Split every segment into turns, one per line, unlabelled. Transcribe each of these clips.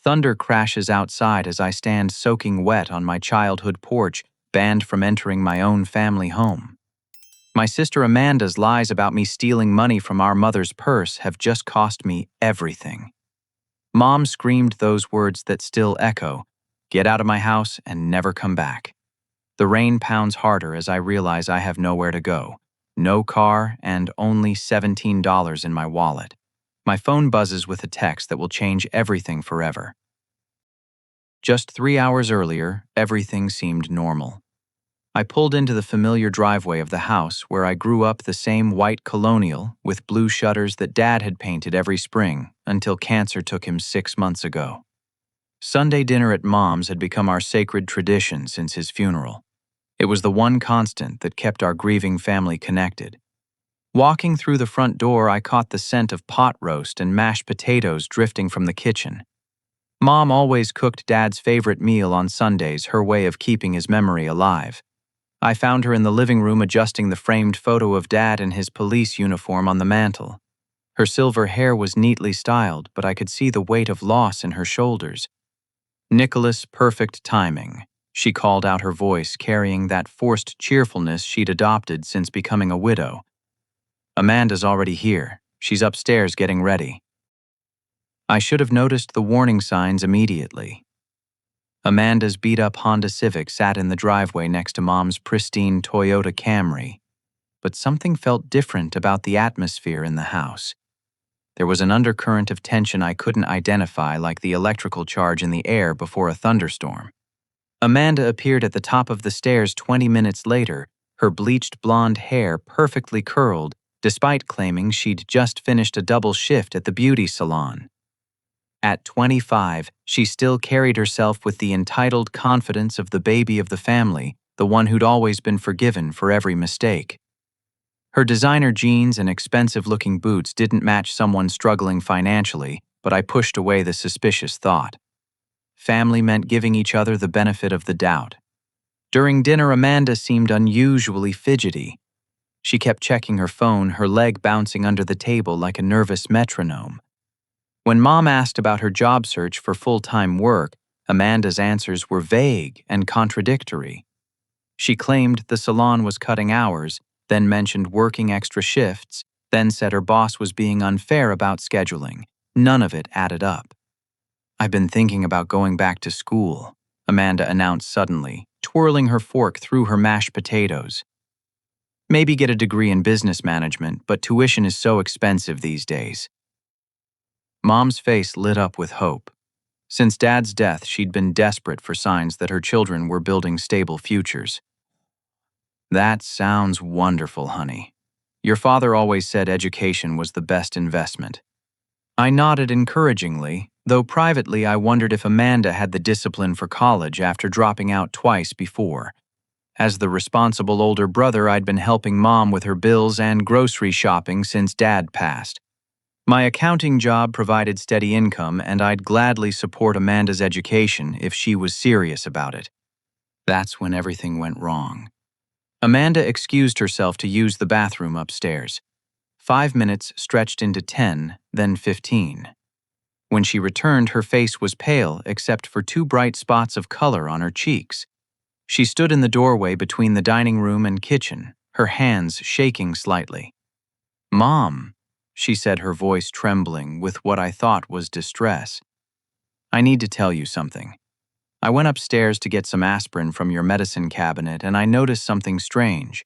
Thunder crashes outside as I stand soaking wet on my childhood porch, banned from entering my own family home. My sister Amanda's lies about me stealing money from our mother's purse have just cost me everything. Mom screamed those words that still echo, "Get out of my house and never come back." The rain pounds harder as I realize I have nowhere to go. No car and only $17 in my wallet. My phone buzzes with a text that will change everything forever. Just 3 hours earlier, everything seemed normal. I pulled into the familiar driveway of the house where I grew up, the same white colonial with blue shutters that Dad had painted every spring until cancer took him 6 months ago. Sunday dinner at Mom's had become our sacred tradition since his funeral. It was the one constant that kept our grieving family connected. Walking through the front door, I caught the scent of pot roast and mashed potatoes drifting from the kitchen. Mom always cooked Dad's favorite meal on Sundays, her way of keeping his memory alive. I found her in the living room adjusting the framed photo of Dad in his police uniform on the mantel. Her silver hair was neatly styled, but I could see the weight of loss in her shoulders. "Nicholas, perfect timing," she called out, her voice carrying that forced cheerfulness she'd adopted since becoming a widow. "Amanda's already here. She's upstairs getting ready." I should have noticed the warning signs immediately. Amanda's beat-up Honda Civic sat in the driveway next to Mom's pristine Toyota Camry, but something felt different about the atmosphere in the house. There was an undercurrent of tension I couldn't identify, like the electrical charge in the air before a thunderstorm. Amanda appeared at the top of the stairs 20 minutes later, her bleached blonde hair perfectly curled, despite claiming she'd just finished a double shift at the beauty salon. At 25, she still carried herself with the entitled confidence of the baby of the family, the one who'd always been forgiven for every mistake. Her designer jeans and expensive-looking boots didn't match someone struggling financially, but I pushed away the suspicious thought. Family meant giving each other the benefit of the doubt. During dinner, Amanda seemed unusually fidgety. She kept checking her phone, her leg bouncing under the table like a nervous metronome. When Mom asked about her job search for full-time work, Amanda's answers were vague and contradictory. She claimed the salon was cutting hours, then mentioned working extra shifts, then said her boss was being unfair about scheduling. None of it added up. "I've been thinking about going back to school," Amanda announced suddenly, twirling her fork through her mashed potatoes. "Maybe get a degree in business management, but tuition is so expensive these days." Mom's face lit up with hope. Since Dad's death, she'd been desperate for signs that her children were building stable futures. "That sounds wonderful, honey. Your father always said education was the best investment." I nodded encouragingly, though privately I wondered if Amanda had the discipline for college after dropping out twice before. As the responsible older brother, I'd been helping Mom with her bills and grocery shopping since Dad passed. My accounting job provided steady income, and I'd gladly support Amanda's education if she was serious about it. That's when everything went wrong. Amanda excused herself to use the bathroom upstairs. 5 minutes stretched into 10, then 15. When she returned, her face was pale except for 2 bright spots of color on her cheeks. She stood in the doorway between the dining room and kitchen, her hands shaking slightly. "Mom," she said, her voice trembling with what I thought was distress. "I need to tell you something. I went upstairs to get some aspirin from your medicine cabinet, and I noticed something strange."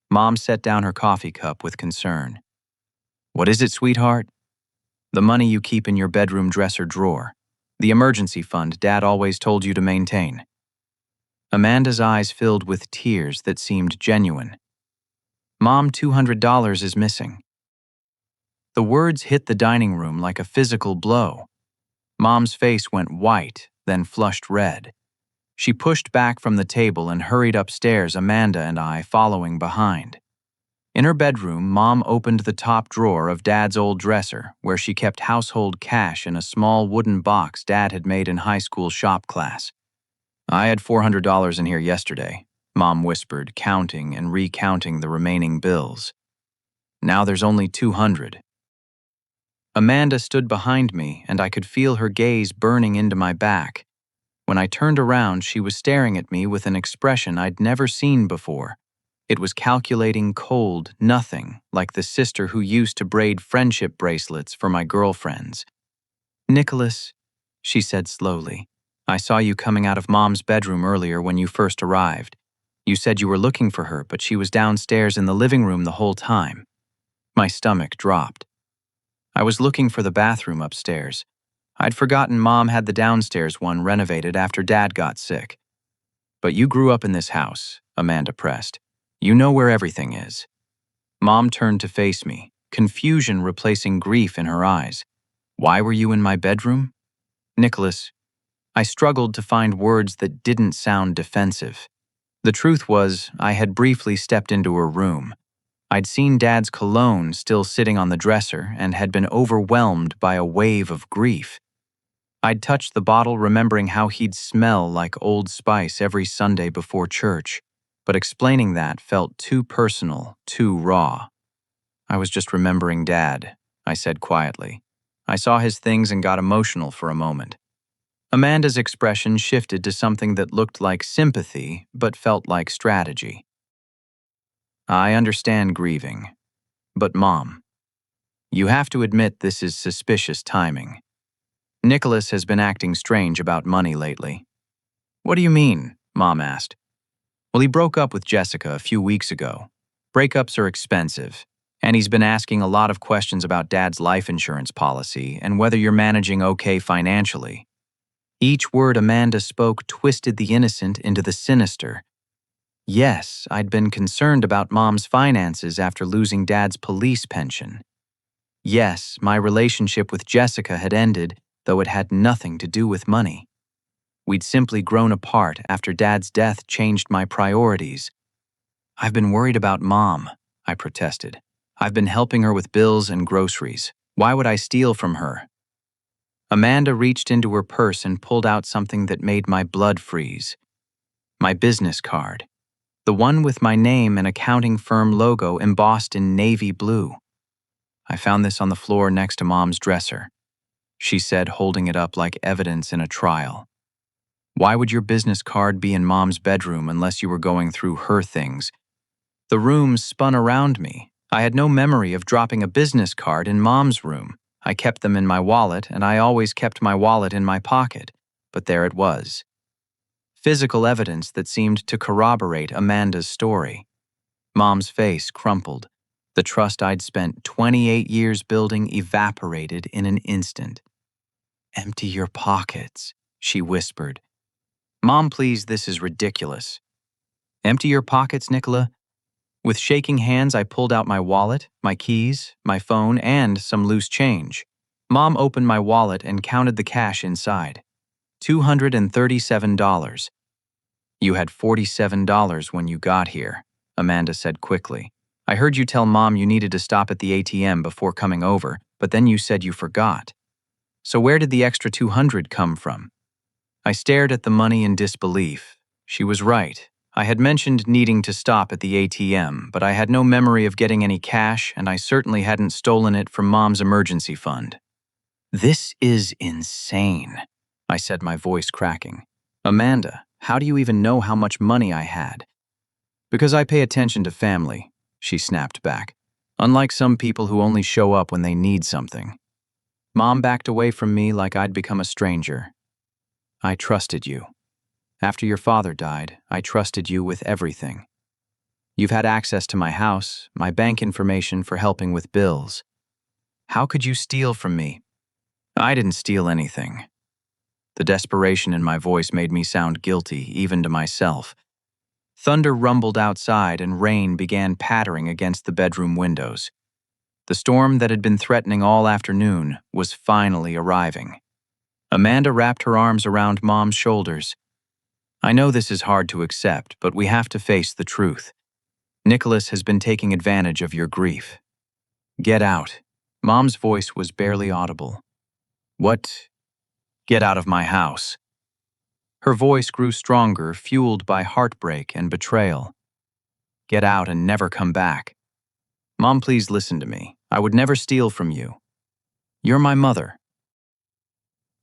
Mom set down her coffee cup with concern. "What is it, sweetheart?" "The money you keep in your bedroom dresser drawer. The emergency fund Dad always told you to maintain." Amanda's eyes filled with tears that seemed genuine. "Mom, $200 is missing." The words hit the dining room like a physical blow. Mom's face went white, then flushed red. She pushed back from the table and hurried upstairs, Amanda and I following behind. In her bedroom, Mom opened the top drawer of Dad's old dresser, where she kept household cash in a small wooden box Dad had made in high school shop class. "I had $400 in here yesterday," Mom whispered, counting and recounting the remaining bills. "Now there's only $200. Amanda stood behind me, and I could feel her gaze burning into my back. When I turned around, she was staring at me with an expression I'd never seen before. It was calculating, cold, nothing, like the sister who used to braid friendship bracelets for my girlfriends. "Nicholas," she said slowly, "I saw you coming out of Mom's bedroom earlier when you first arrived. You said you were looking for her, but she was downstairs in the living room the whole time." My stomach dropped. I was looking for the bathroom upstairs. I'd forgotten Mom had the downstairs one renovated after Dad got sick. "But you grew up in this house," Amanda pressed. "You know where everything is." Mom turned to face me, confusion replacing grief in her eyes. "Why were you in my bedroom?" "Nicholas." I struggled to find words that didn't sound defensive. The truth was, I had briefly stepped into her room. I'd seen Dad's cologne still sitting on the dresser and had been overwhelmed by a wave of grief. I'd touched the bottle, remembering how he'd smell like Old Spice every Sunday before church, but explaining that felt too personal, too raw. "I was just remembering Dad," I said quietly. I saw his things and got emotional for a moment. Amanda's expression shifted to something that looked like sympathy, but felt like strategy. "I understand grieving. But Mom, you have to admit this is suspicious timing. Nicholas has been acting strange about money lately." "What do you mean?" Mom asked. "Well, he broke up with Jessica a few weeks ago. Breakups are expensive, and he's been asking a lot of questions about Dad's life insurance policy and whether you're managing okay financially." Each word Amanda spoke twisted the innocent into the sinister. Yes, I'd been concerned about Mom's finances after losing Dad's police pension. Yes, my relationship with Jessica had ended, though it had nothing to do with money. We'd simply grown apart after Dad's death changed my priorities. "I've been worried about Mom," I protested. "I've been helping her with bills and groceries. Why would I steal from her?" Amanda reached into her purse and pulled out something that made my blood freeze. My business card. The one with my name and accounting firm logo embossed in navy blue. "I found this on the floor next to Mom's dresser," she said, holding it up like evidence in a trial. "Why would your business card be in Mom's bedroom unless you were going through her things?" The room spun around me. I had no memory of dropping a business card in Mom's room. I kept them in my wallet, and I always kept my wallet in my pocket. But there it was. Physical evidence that seemed to corroborate Amanda's story. Mom's face crumpled. The trust I'd spent 28 years building evaporated in an instant. "Empty your pockets," she whispered. "Mom, please, this is ridiculous." "Empty your pockets, Nicola?" With shaking hands, I pulled out my wallet, my keys, my phone, and some loose change. Mom opened my wallet and counted the cash inside. $237. "You had $47 when you got here," Amanda said quickly. "I heard you tell Mom you needed to stop at the ATM before coming over, but then you said you forgot. So where did the extra $200 come from?" I stared at the money in disbelief. She was right. I had mentioned needing to stop at the ATM, but I had no memory of getting any cash, and I certainly hadn't stolen it from Mom's emergency fund. "This is insane," I said, my voice cracking. "Amanda, how do you even know how much money I had?" "Because I pay attention to family," she snapped back. "Unlike some people who only show up when they need something." Mom backed away from me like I'd become a stranger. "I trusted you. After your father died, I trusted you with everything. You've had access to my house, my bank information for helping with bills. How could you steal from me?" "I didn't steal anything." The desperation in my voice made me sound guilty, even to myself. Thunder rumbled outside and rain began pattering against the bedroom windows. The storm that had been threatening all afternoon was finally arriving. Amanda wrapped her arms around Mom's shoulders. "I know this is hard to accept, but we have to face the truth. Nicholas has been taking advantage of your grief. Get out." Mom's voice was barely audible. "What?" "Get out of my house." Her voice grew stronger, fueled by heartbreak and betrayal. "Get out and never come back. Mom, please listen to me. I would never steal from you." You're my mother.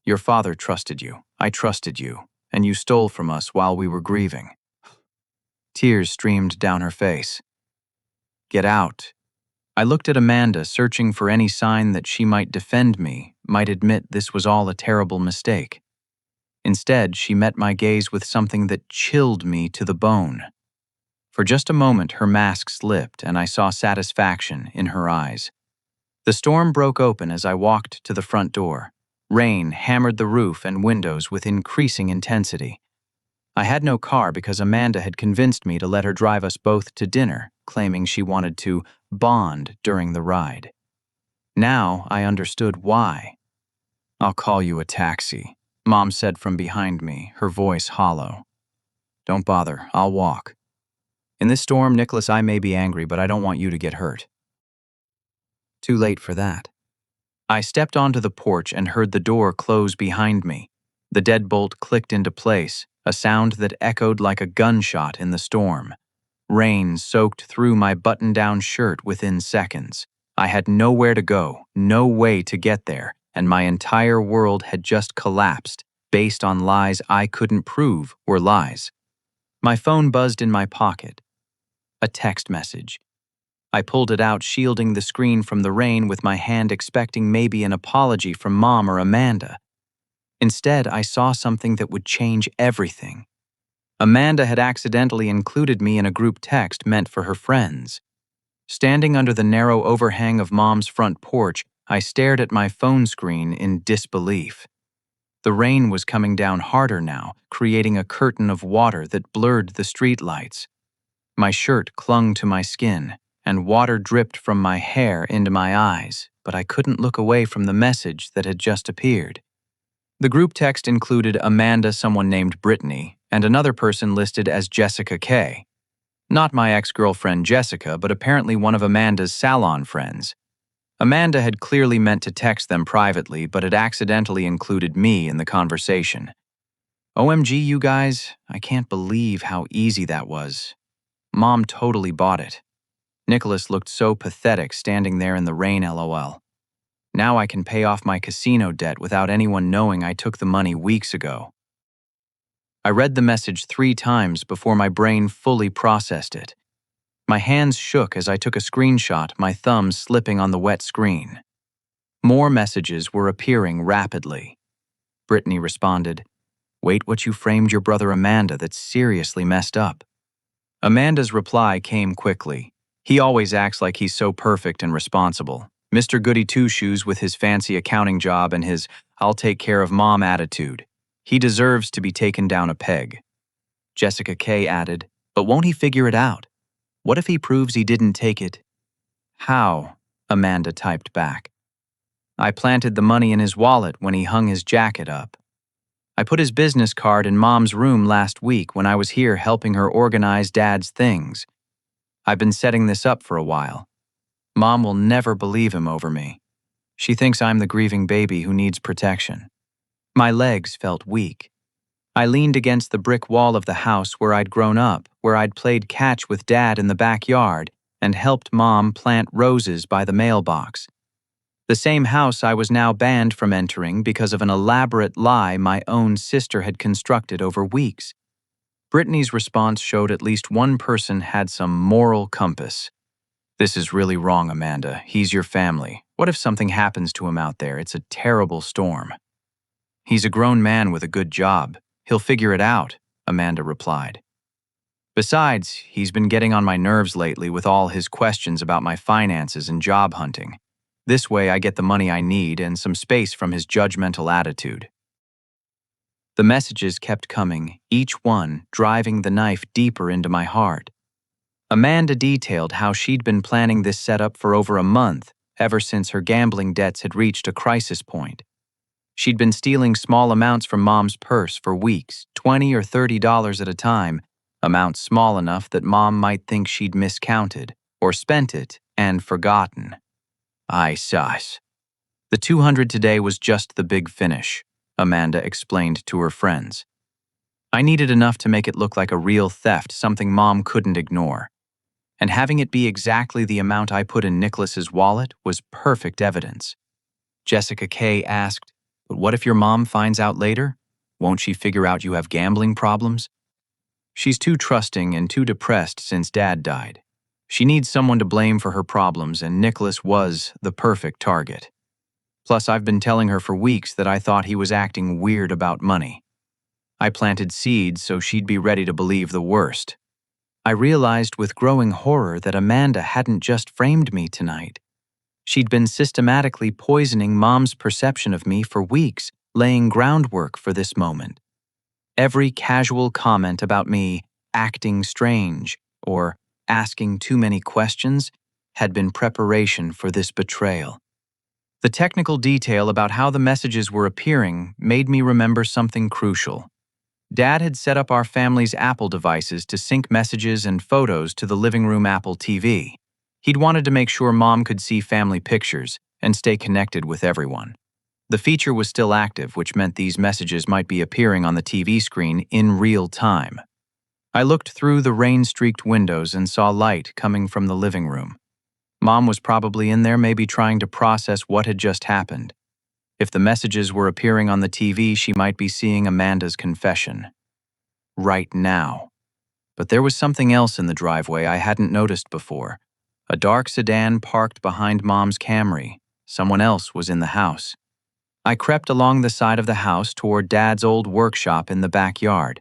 Your father trusted you. I trusted you. And you stole from us while we were grieving. Tears streamed down her face. Get out. I looked at Amanda, searching for any sign that she might defend me, might admit this was all a terrible mistake. Instead, she met my gaze with something that chilled me to the bone. For just a moment, her mask slipped, and I saw satisfaction in her eyes. The storm broke open as I walked to the front door. Rain hammered the roof and windows with increasing intensity. I had no car because Amanda had convinced me to let her drive us both to dinner, claiming she wanted to bond during the ride. Now I understood why. I'll call you a taxi, Mom said from behind me, her voice hollow. Don't bother, I'll walk. In this storm, Nicholas, I may be angry, but I don't want you to get hurt. Too late for that. I stepped onto the porch and heard the door close behind me. The deadbolt clicked into place, a sound that echoed like a gunshot in the storm. Rain soaked through my button-down shirt within seconds. I had nowhere to go, no way to get there, and my entire world had just collapsed, based on lies I couldn't prove were lies. My phone buzzed in my pocket. A text message. I pulled it out, shielding the screen from the rain with my hand, expecting maybe an apology from Mom or Amanda. Instead, I saw something that would change everything. Amanda had accidentally included me in a group text meant for her friends. Standing under the narrow overhang of Mom's front porch, I stared at my phone screen in disbelief. The rain was coming down harder now, creating a curtain of water that blurred the streetlights. My shirt clung to my skin, and water dripped from my hair into my eyes, but I couldn't look away from the message that had just appeared. The group text included Amanda, someone named Brittany, and another person listed as Jessica K. Not my ex-girlfriend Jessica, but apparently one of Amanda's salon friends. Amanda had clearly meant to text them privately, but had accidentally included me in the conversation. OMG, you guys, I can't believe how easy that was. Mom totally bought it. Nicholas looked so pathetic standing there in the rain, LOL. Now I can pay off my casino debt without anyone knowing I took the money weeks ago. I read the message 3 times before my brain fully processed it. My hands shook as I took a screenshot, my thumbs slipping on the wet screen. More messages were appearing rapidly. Brittany responded, "Wait what you framed your brother Amanda, that's seriously messed up." Amanda's reply came quickly. He always acts like he's so perfect and responsible. Mr. Goody Two-Shoes with his fancy accounting job and his "I'll take care of Mom" attitude. He deserves to be taken down a peg. Jessica K added, "But won't he figure it out? What if he proves he didn't take it?" "How?" Amanda typed back. "I planted the money in his wallet when he hung his jacket up. I put his business card in Mom's room last week when I was here helping her organize Dad's things. I've been setting this up for a while. Mom will never believe him over me. She thinks I'm the grieving baby who needs protection." My legs felt weak. I leaned against the brick wall of the house where I'd grown up, where I'd played catch with Dad in the backyard and helped Mom plant roses by the mailbox. The same house I was now banned from entering because of an elaborate lie my own sister had constructed over weeks. Brittany's response showed at least one person had some moral compass. "This is really wrong, Amanda. He's your family. What if something happens to him out there? It's a terrible storm." "He's a grown man with a good job. He'll figure it out," Amanda replied. "Besides, he's been getting on my nerves lately with all his questions about my finances and job hunting. This way I get the money I need and some space from his judgmental attitude." The messages kept coming, each one driving the knife deeper into my heart. Amanda detailed how she'd been planning this setup for over a month, ever since her gambling debts had reached a crisis point. She'd been stealing small amounts from Mom's purse for weeks, $20 or $30 at a time, amounts small enough that Mom might think she'd miscounted, or spent it and forgotten. I sus. "The 200 today was just the big finish," Amanda explained to her friends. "I needed enough to make it look like a real theft, something Mom couldn't ignore. And having it be exactly the amount I put in Nicholas's wallet was perfect evidence. Jessica K. asked, "But what if your mom finds out later? Won't she figure out you have gambling problems?" She's too trusting and too depressed since Dad died. She needs someone to blame for her problems, and Nicholas was the perfect target. Plus, I've been telling her for weeks that I thought he was acting weird about money. I planted seeds so she'd be ready to believe the worst. I realized with growing horror that Amanda hadn't just framed me tonight. She'd been systematically poisoning Mom's perception of me for weeks, laying groundwork for this moment. Every casual comment about me acting strange or asking too many questions had been preparation for this betrayal. The technical detail about how the messages were appearing made me remember something crucial. Dad had set up our family's Apple devices to sync messages and photos to the living room Apple TV. He'd wanted to make sure Mom could see family pictures and stay connected with everyone. The feature was still active, which meant these messages might be appearing on the TV screen in real time. I looked through the rain-streaked windows and saw light coming from the living room. Mom was probably in there, maybe trying to process what had just happened. If the messages were appearing on the TV, she might be seeing Amanda's confession. Right now. But there was something else in the driveway I hadn't noticed before. A dark sedan parked behind Mom's Camry. Someone else was in the house. I crept along the side of the house toward Dad's old workshop in the backyard.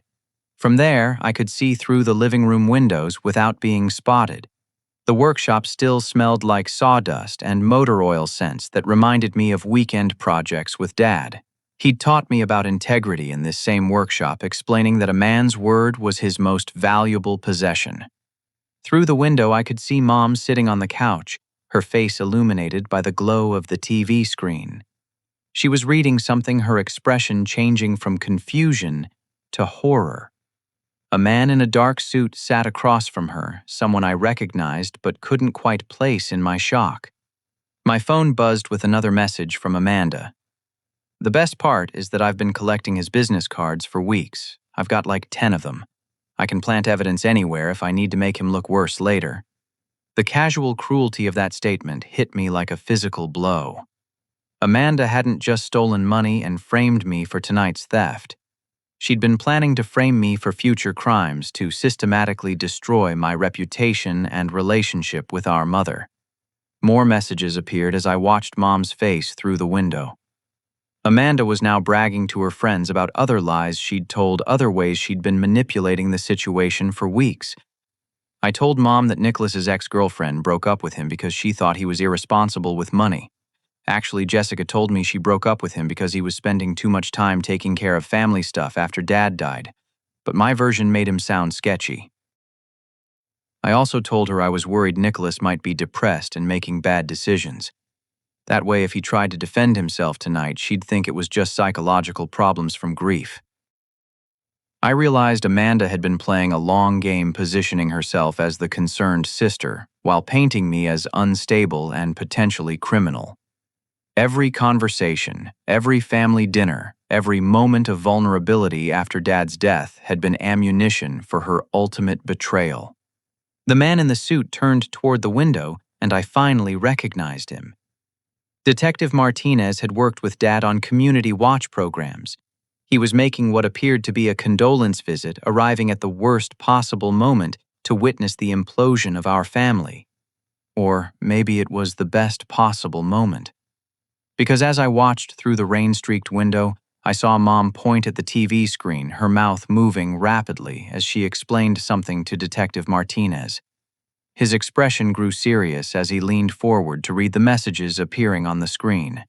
From there, I could see through the living room windows without being spotted. The workshop still smelled like sawdust and motor oil scents that reminded me of weekend projects with Dad. He'd taught me about integrity in this same workshop, explaining that a man's word was his most valuable possession. Through the window, I could see Mom sitting on the couch, her face illuminated by the glow of the TV screen. She was reading something, her expression changing from confusion to horror. A man in a dark suit sat across from her, someone I recognized but couldn't quite place in my shock. My phone buzzed with another message from Amanda. The best part is that I've been collecting his business cards for weeks. I've got like 10 of them. I can plant evidence anywhere if I need to make him look worse later. The casual cruelty of that statement hit me like a physical blow. Amanda hadn't just stolen money and framed me for tonight's theft. She'd been planning to frame me for future crimes to systematically destroy my reputation and relationship with our mother. More messages appeared as I watched Mom's face through the window. Amanda was now bragging to her friends about other lies she'd told, other ways she'd been manipulating the situation for weeks. I told Mom that Nicholas's ex-girlfriend broke up with him because she thought he was irresponsible with money. Actually, Jessica told me she broke up with him because he was spending too much time taking care of family stuff after Dad died, but my version made him sound sketchy. I also told her I was worried Nicholas might be depressed and making bad decisions. That way, if he tried to defend himself tonight, she'd think it was just psychological problems from grief. I realized Amanda had been playing a long game, positioning herself as the concerned sister, while painting me as unstable and potentially criminal. Every conversation, every family dinner, every moment of vulnerability after Dad's death had been ammunition for her ultimate betrayal. The man in the suit turned toward the window, and I finally recognized him. Detective Martinez had worked with Dad on community watch programs. He was making what appeared to be a condolence visit, arriving at the worst possible moment to witness the implosion of our family. Or maybe it was the best possible moment. Because as I watched through the rain-streaked window, I saw Mom point at the TV screen, her mouth moving rapidly as she explained something to Detective Martinez. His expression grew serious as he leaned forward to read the messages appearing on the screen.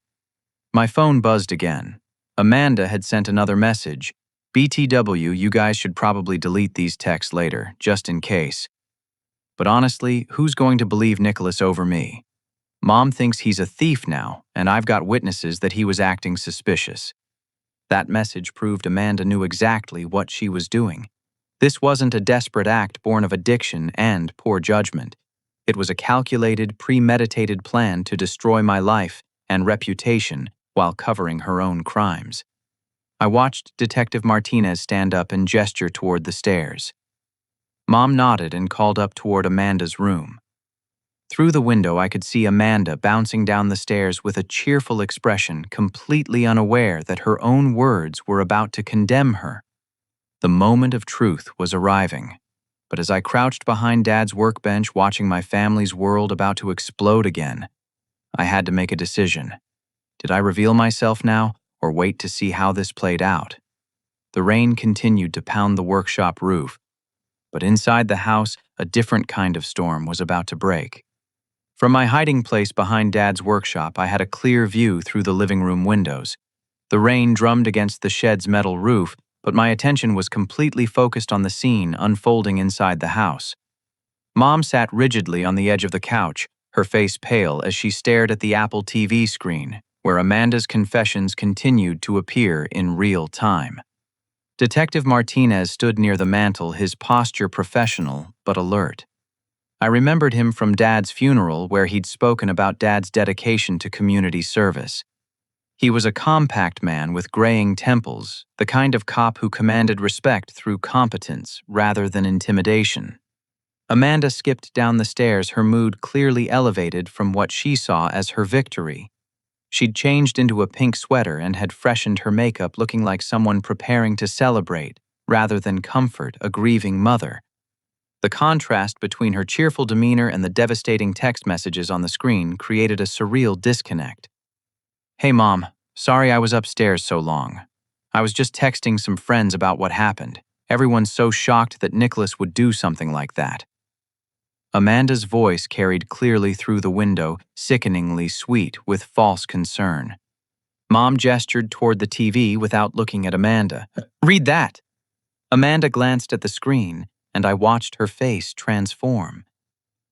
My phone buzzed again. Amanda had sent another message. "BTW, you guys should probably delete these texts later, just in case. But honestly, who's going to believe Nicholas over me? Mom thinks he's a thief now, and I've got witnesses that he was acting suspicious." That message proved Amanda knew exactly what she was doing. This wasn't a desperate act born of addiction and poor judgment. It was a calculated, premeditated plan to destroy my life and reputation while covering her own crimes. I watched Detective Martinez stand up and gesture toward the stairs. Mom nodded and called up toward Amanda's room. Through the window, I could see Amanda bouncing down the stairs with a cheerful expression, completely unaware that her own words were about to condemn her. The moment of truth was arriving. But as I crouched behind Dad's workbench watching my family's world about to explode again, I had to make a decision. Did I reveal myself now, or wait to see how this played out? The rain continued to pound the workshop roof, but inside the house, a different kind of storm was about to break. From my hiding place behind Dad's workshop, I had a clear view through the living room windows. The rain drummed against the shed's metal roof, but my attention was completely focused on the scene unfolding inside the house. Mom sat rigidly on the edge of the couch, her face pale as she stared at the Apple TV screen, where Amanda's confessions continued to appear in real time. Detective Martinez stood near the mantel, his posture professional but alert. I remembered him from Dad's funeral, where he'd spoken about Dad's dedication to community service. He was a compact man with graying temples, the kind of cop who commanded respect through competence rather than intimidation. Amanda skipped down the stairs, her mood clearly elevated from what she saw as her victory. She'd changed into a pink sweater and had freshened her makeup, looking like someone preparing to celebrate, rather than comfort a grieving mother. The contrast between her cheerful demeanor and the devastating text messages on the screen created a surreal disconnect. "Hey, Mom. Sorry I was upstairs so long. I was just texting some friends about what happened. Everyone's so shocked that Nicholas would do something like that." Amanda's voice carried clearly through the window, sickeningly sweet with false concern. Mom gestured toward the TV without looking at Amanda. "Read that!" Amanda glanced at the screen, and I watched her face transform.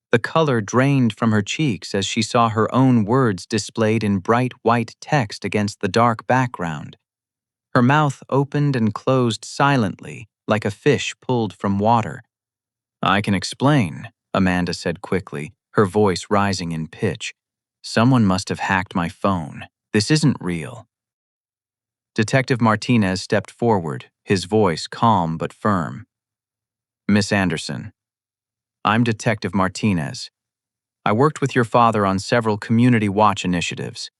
The color drained from her cheeks as she saw her own words displayed in bright white text against the dark background. Her mouth opened and closed silently, like a fish pulled from water. "I can explain," Amanda said quickly, her voice rising in pitch. "Someone must have hacked my phone. This isn't real." Detective Martinez stepped forward, his voice calm but firm. "Miss Anderson, I'm Detective Martinez. I worked with your father on several community watch initiatives.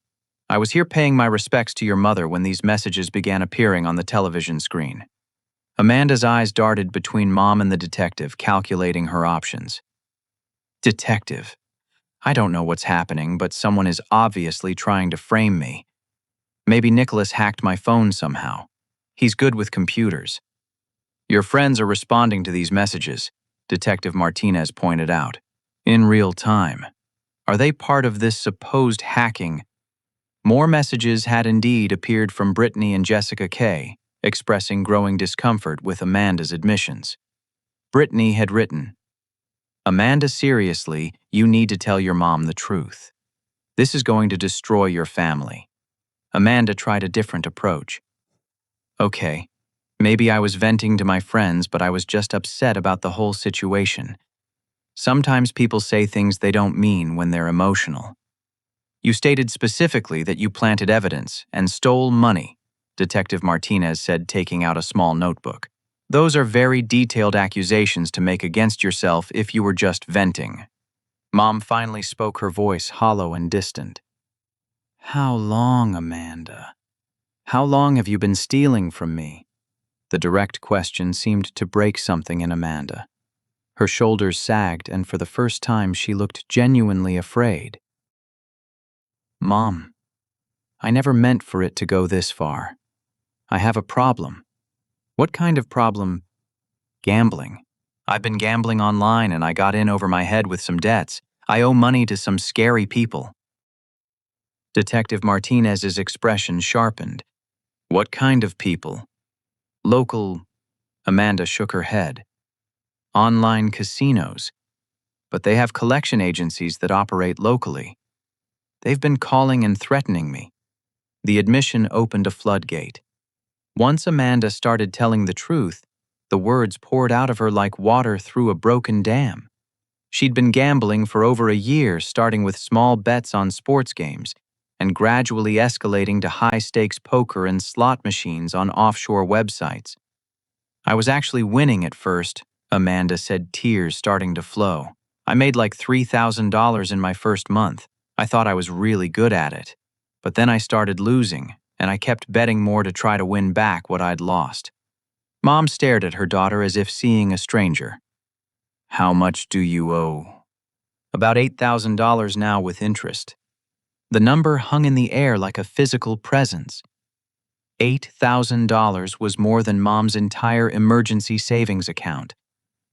I was here paying my respects to your mother when these messages began appearing on the television screen." Amanda's eyes darted between Mom and the detective, calculating her options. "Detective, I don't know what's happening, but someone is obviously trying to frame me. Maybe Nicholas hacked my phone somehow. He's good with computers." "Your friends are responding to these messages," Detective Martinez pointed out. "In real time. Are they part of this supposed hacking?" More messages had indeed appeared from Brittany and Jessica Kay, expressing growing discomfort with Amanda's admissions. Brittany had written, "Amanda, seriously, you need to tell your mom the truth. This is going to destroy your family." Amanda tried a different approach. "Okay, maybe I was venting to my friends, but I was just upset about the whole situation. Sometimes people say things they don't mean when they're emotional." "You stated specifically that you planted evidence and stole money," Detective Martinez said, taking out a small notebook. "Those are very detailed accusations to make against yourself if you were just venting." Mom finally spoke, her voice hollow and distant. "How long, Amanda? How long have you been stealing from me?" The direct question seemed to break something in Amanda. Her shoulders sagged, and for the first time she looked genuinely afraid. "Mom, I never meant for it to go this far. I have a problem." "What kind of problem?" "Gambling. I've been gambling online and I got in over my head with some debts. I owe money to some scary people." Detective Martinez's expression sharpened. "What kind of people?" "Local." Amanda shook her head. "Online casinos. But they have collection agencies that operate locally. They've been calling and threatening me." The admission opened a floodgate. Once Amanda started telling the truth, the words poured out of her like water through a broken dam. She'd been gambling for over a year, starting with small bets on sports games and gradually escalating to high-stakes poker and slot machines on offshore websites. "I was actually winning at first," Amanda said, tears starting to flow. I made like $3,000 in my first month. I thought I was really good at it. But then I started losing, and I kept betting more to try to win back what I'd lost. Mom stared at her daughter as if seeing a stranger. How much do you owe? About $8,000 now with interest. The number hung in the air like a physical presence. $8,000 was more than Mom's entire emergency savings account.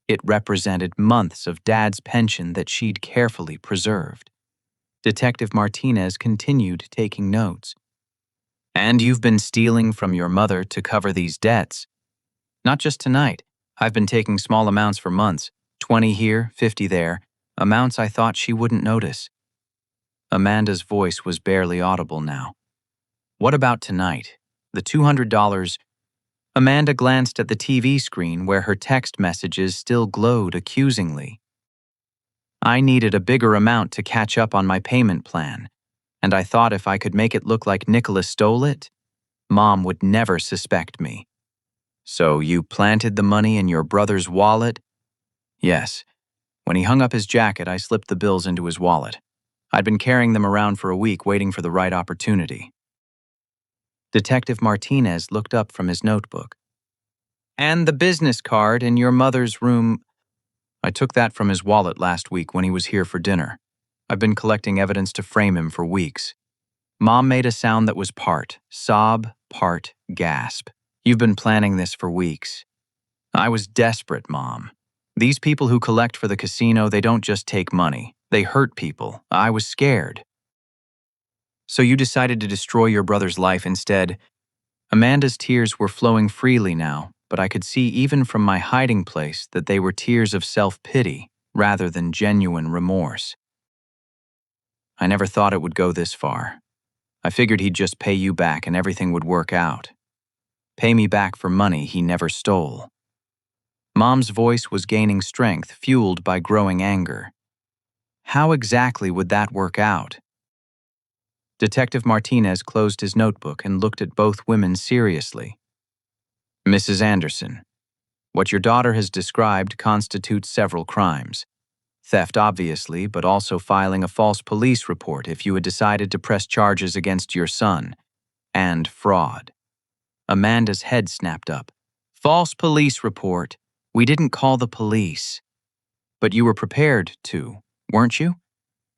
It represented months of Dad's pension that she'd carefully preserved. Detective Martinez continued taking notes. And you've been stealing from your mother to cover these debts. Not just tonight. I've been taking small amounts for months, 20 here, 50 there, amounts I thought she wouldn't notice. Amanda's voice was barely audible now. What about tonight? The $200? Amanda glanced at the TV screen where her text messages still glowed accusingly. I needed a bigger amount to catch up on my payment plan, and I thought if I could make it look like Nicholas stole it, Mom would never suspect me. So you planted the money in your brother's wallet? Yes. When he hung up his jacket, I slipped the bills into his wallet. I'd been carrying them around for a week waiting for the right opportunity. Detective Martinez looked up from his notebook. And the business card in your mother's room. I took that from his wallet last week when he was here for dinner. I've been collecting evidence to frame him for weeks. Mom made a sound that was part sob, part gasp. You've been planning this for weeks. I was desperate, Mom. These people who collect for the casino, they don't just take money. They hurt people. I was scared. So you decided to destroy your brother's life instead. Amanda's tears were flowing freely now, but I could see even from my hiding place that they were tears of self-pity rather than genuine remorse. I never thought it would go this far. I figured he'd just pay you back and everything would work out. Pay me back for money he never stole. Mom's voice was gaining strength, fueled by growing anger. How exactly would that work out? Detective Martinez closed his notebook and looked at both women seriously. Mrs. Anderson, what your daughter has described constitutes several crimes. Theft, obviously, but also filing a false police report if you had decided to press charges against your son. And fraud. Amanda's head snapped up. False police report. We didn't call the police. But you were prepared to, weren't you?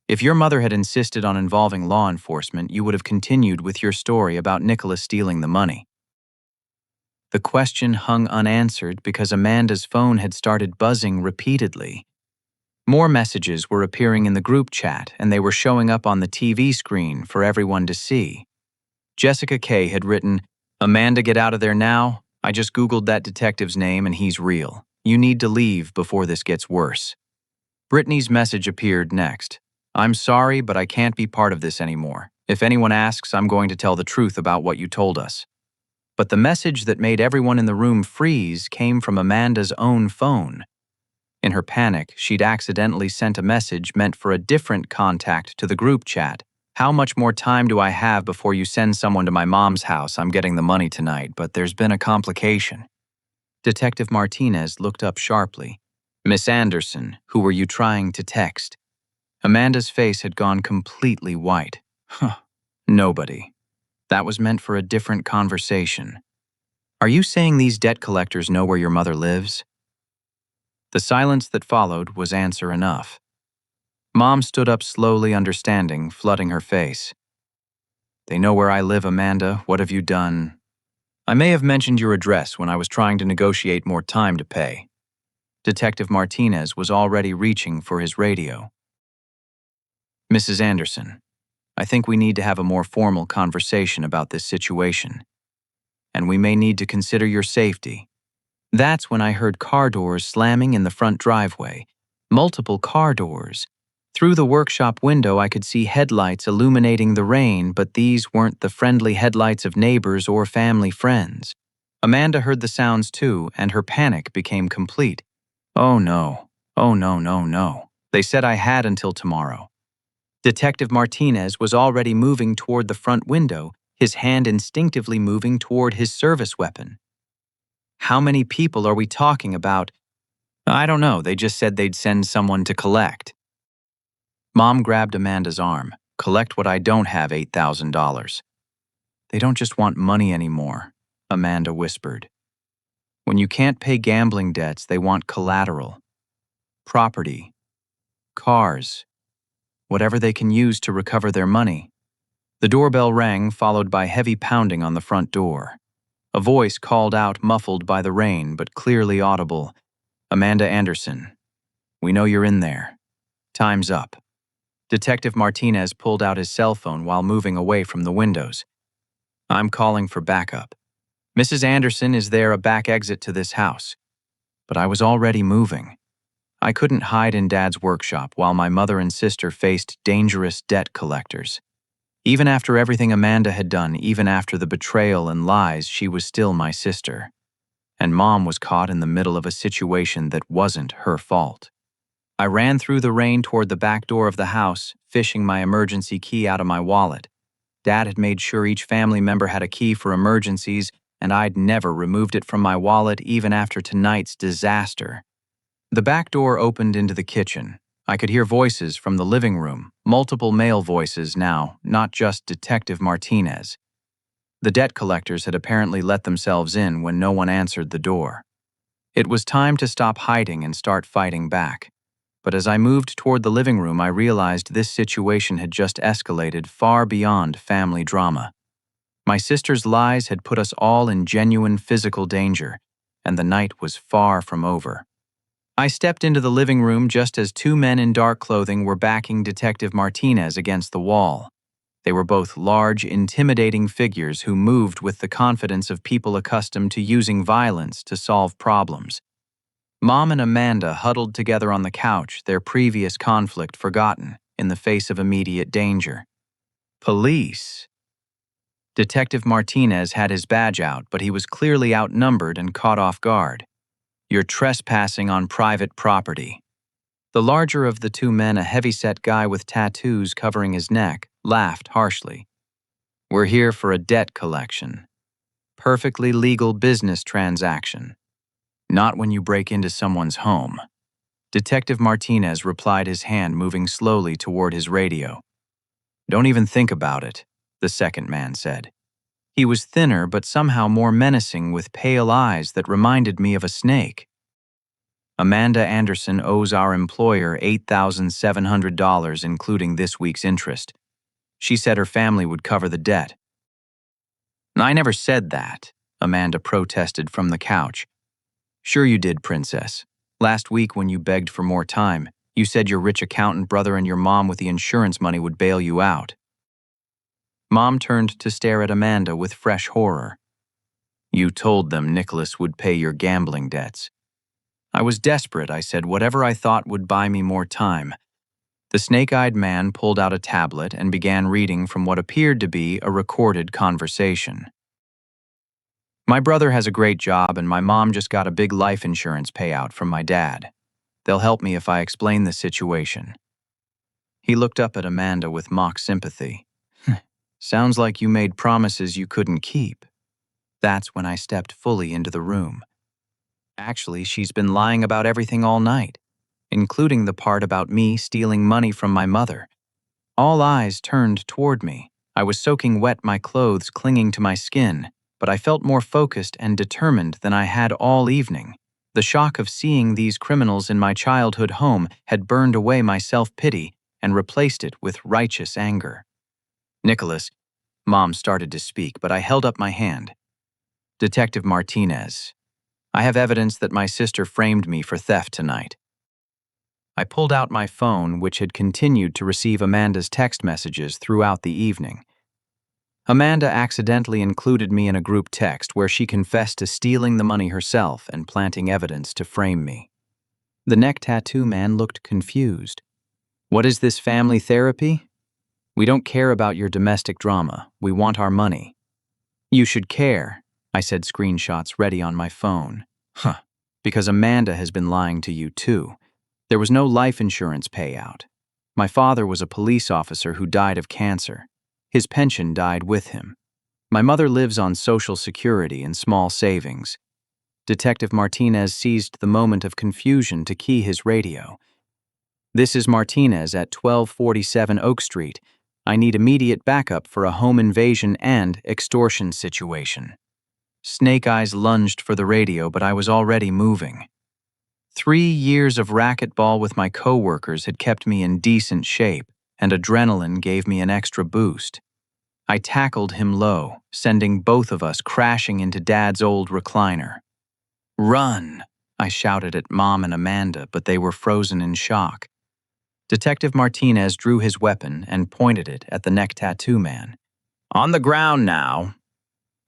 If your mother had insisted on involving law enforcement, you would have continued with your story about Nicholas stealing the money. The question hung unanswered because Amanda's phone had started buzzing repeatedly. More messages were appearing in the group chat, and they were showing up on the TV screen for everyone to see. Jessica K. had written, Amanda, get out of there now. I just Googled that detective's name and he's real. You need to leave before this gets worse. Brittany's message appeared next. I'm sorry, but I can't be part of this anymore. If anyone asks, I'm going to tell the truth about what you told us. But the message that made everyone in the room freeze came from Amanda's own phone. In her panic, she'd accidentally sent a message meant for a different contact to the group chat. How much more time do I have before you send someone to my mom's house? I'm getting the money tonight, but there's been a complication. Detective Martinez looked up sharply. Miss Anderson, who were you trying to text? Amanda's face had gone completely white. Nobody. That was meant for a different conversation. Are you saying these debt collectors know where your mother lives? The silence that followed was answer enough. Mom stood up slowly, understanding, flooding her face. They know where I live, Amanda. What have you done? I may have mentioned your address when I was trying to negotiate more time to pay. Detective Martinez was already reaching for his radio. Mrs. Anderson, I think we need to have a more formal conversation about this situation. And we may need to consider your safety. That's when I heard car doors slamming in the front driveway. Multiple car doors. Through the workshop window, I could see headlights illuminating the rain, but these weren't the friendly headlights of neighbors or family friends. Amanda heard the sounds too, and her panic became complete. Oh no. Oh no, no, no. They said I had until tomorrow. Detective Martinez was already moving toward the front window, his hand instinctively moving toward his service weapon. How many people are we talking about? I don't know, they just said they'd send someone to collect. Mom grabbed Amanda's arm. Collect what I don't have, $8,000. They don't just want money anymore, Amanda whispered. When you can't pay gambling debts, they want collateral. Property. Cars. Whatever they can use to recover their money. The doorbell rang, followed by heavy pounding on the front door. A voice called out, muffled by the rain, but clearly audible. Amanda Anderson. We know you're in there. Time's up. Detective Martinez pulled out his cell phone while moving away from the windows. I'm calling for backup. Mrs. Anderson, is there a back exit to this house? But I was already moving. I couldn't hide in Dad's workshop while my mother and sister faced dangerous debt collectors. Even after everything Amanda had done, even after the betrayal and lies, she was still my sister. And Mom was caught in the middle of a situation that wasn't her fault. I ran through the rain toward the back door of the house, fishing my emergency key out of my wallet. Dad had made sure each family member had a key for emergencies, and I'd never removed it from my wallet even after tonight's disaster. The back door opened into the kitchen. I could hear voices from the living room, multiple male voices now, not just Detective Martinez. The debt collectors had apparently let themselves in when no one answered the door. It was time to stop hiding and start fighting back. But as I moved toward the living room, I realized this situation had just escalated far beyond family drama. My sister's lies had put us all in genuine physical danger, and the night was far from over. I stepped into the living room just as two men in dark clothing were backing Detective Martinez against the wall. They were both large, intimidating figures who moved with the confidence of people accustomed to using violence to solve problems. Mom and Amanda huddled together on the couch, their previous conflict forgotten, in the face of immediate danger. Police. Detective Martinez had his badge out, but he was clearly outnumbered and caught off guard. You're trespassing on private property. The larger of the two men, a heavy-set guy with tattoos covering his neck, laughed harshly. We're here for a debt collection. Perfectly legal business transaction. Not when you break into someone's home. Detective Martinez replied, his hand moving slowly toward his radio. Don't even think about it, the second man said. He was thinner but somehow more menacing, with pale eyes that reminded me of a snake. Amanda Anderson owes our employer $8,700, including this week's interest. She said her family would cover the debt. I never said that, Amanda protested from the couch. Sure you did, Princess. Last week when you begged for more time, you said your rich accountant brother and your mom with the insurance money would bail you out. Mom turned to stare at Amanda with fresh horror. You told them Nicholas would pay your gambling debts. I was desperate, I said, whatever I thought would buy me more time. The snake-eyed man pulled out a tablet and began reading from what appeared to be a recorded conversation. My brother has a great job and my mom just got a big life insurance payout from my dad. They'll help me if I explain the situation. He looked up at Amanda with mock sympathy. Sounds like you made promises you couldn't keep. That's when I stepped fully into the room. Actually, she's been lying about everything all night, including the part about me stealing money from my mother. All eyes turned toward me. I was soaking wet, my clothes clinging to my skin, but I felt more focused and determined than I had all evening. The shock of seeing these criminals in my childhood home had burned away my self-pity and replaced it with righteous anger. Nicholas, Mom started to speak, but I held up my hand. Detective Martinez, I have evidence that my sister framed me for theft tonight. I pulled out my phone, which had continued to receive Amanda's text messages throughout the evening. Amanda accidentally included me in a group text where she confessed to stealing the money herself and planting evidence to frame me. The neck tattoo man looked confused. What is this, family therapy? We don't care about your domestic drama. We want our money. You should care, I said, screenshots ready on my phone. Because Amanda has been lying to you too. There was no life insurance payout. My father was a police officer who died of cancer. His pension died with him. My mother lives on Social Security and small savings. Detective Martinez seized the moment of confusion to key his radio. "This is Martinez at 1247 Oak Street. I need immediate backup for a home invasion and extortion situation." Snake Eyes lunged for the radio, but I was already moving. 3 years of racquetball with my coworkers had kept me in decent shape, and adrenaline gave me an extra boost. I tackled him low, sending both of us crashing into Dad's old recliner. "Run!" I shouted at Mom and Amanda, but they were frozen in shock. Detective Martinez drew his weapon and pointed it at the neck tattoo man. "On the ground now."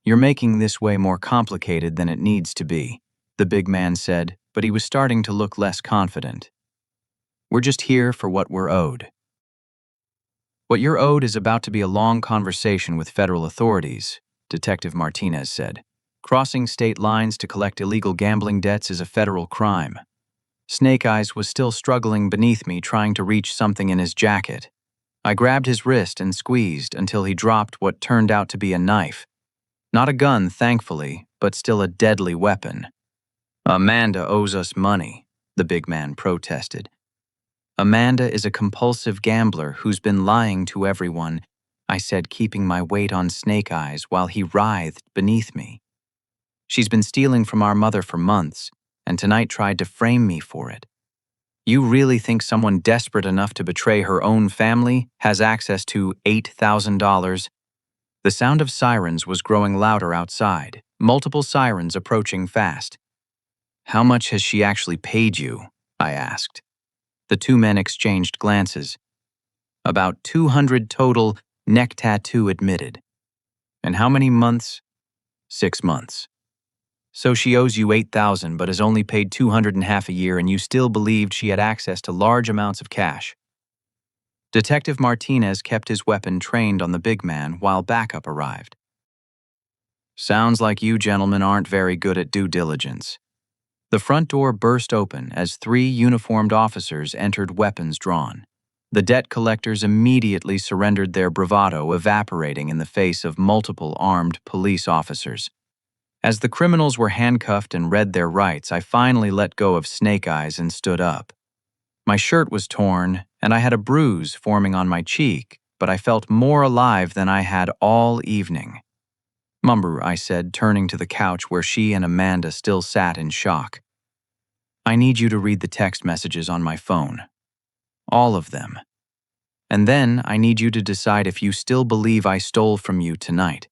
"You're making this way more complicated than it needs to be," the big man said, but he was starting to look less confident. "We're just here for what we're owed." "What you're owed is about to be a long conversation with federal authorities," Detective Martinez said. "Crossing state lines to collect illegal gambling debts is a federal crime." Snake Eyes was still struggling beneath me, trying to reach something in his jacket. I grabbed his wrist and squeezed until he dropped what turned out to be a knife. Not a gun, thankfully, but still a deadly weapon. "Amanda owes us money," the big man protested. "Amanda is a compulsive gambler who's been lying to everyone," I said, keeping my weight on Snake Eyes while he writhed beneath me. "She's been stealing from our mother for months, and tonight tried to frame me for it. You really think someone desperate enough to betray her own family has access to $8,000? The sound of sirens was growing louder outside, multiple sirens approaching fast. "How much has she actually paid you?" I asked. The two men exchanged glances. "About 200 total," Neck Tattoo admitted. "And how many months?" 6 months. "So she owes you 8,000 but has only paid 200 and half a year, and you still believed she had access to large amounts of cash." Detective Martinez kept his weapon trained on the big man while backup arrived. "Sounds like you gentlemen aren't very good at due diligence." The front door burst open as 3 uniformed officers entered, weapons drawn. The debt collectors immediately surrendered, their bravado evaporating in the face of multiple armed police officers. As the criminals were handcuffed and read their rights, I finally let go of Snake Eyes and stood up. My shirt was torn, and I had a bruise forming on my cheek, but I felt more alive than I had all evening. "Mumber," I said, turning to the couch where she and Amanda still sat in shock. "I need you to read the text messages on my phone. All of them. And then I need you to decide if you still believe I stole from you tonight."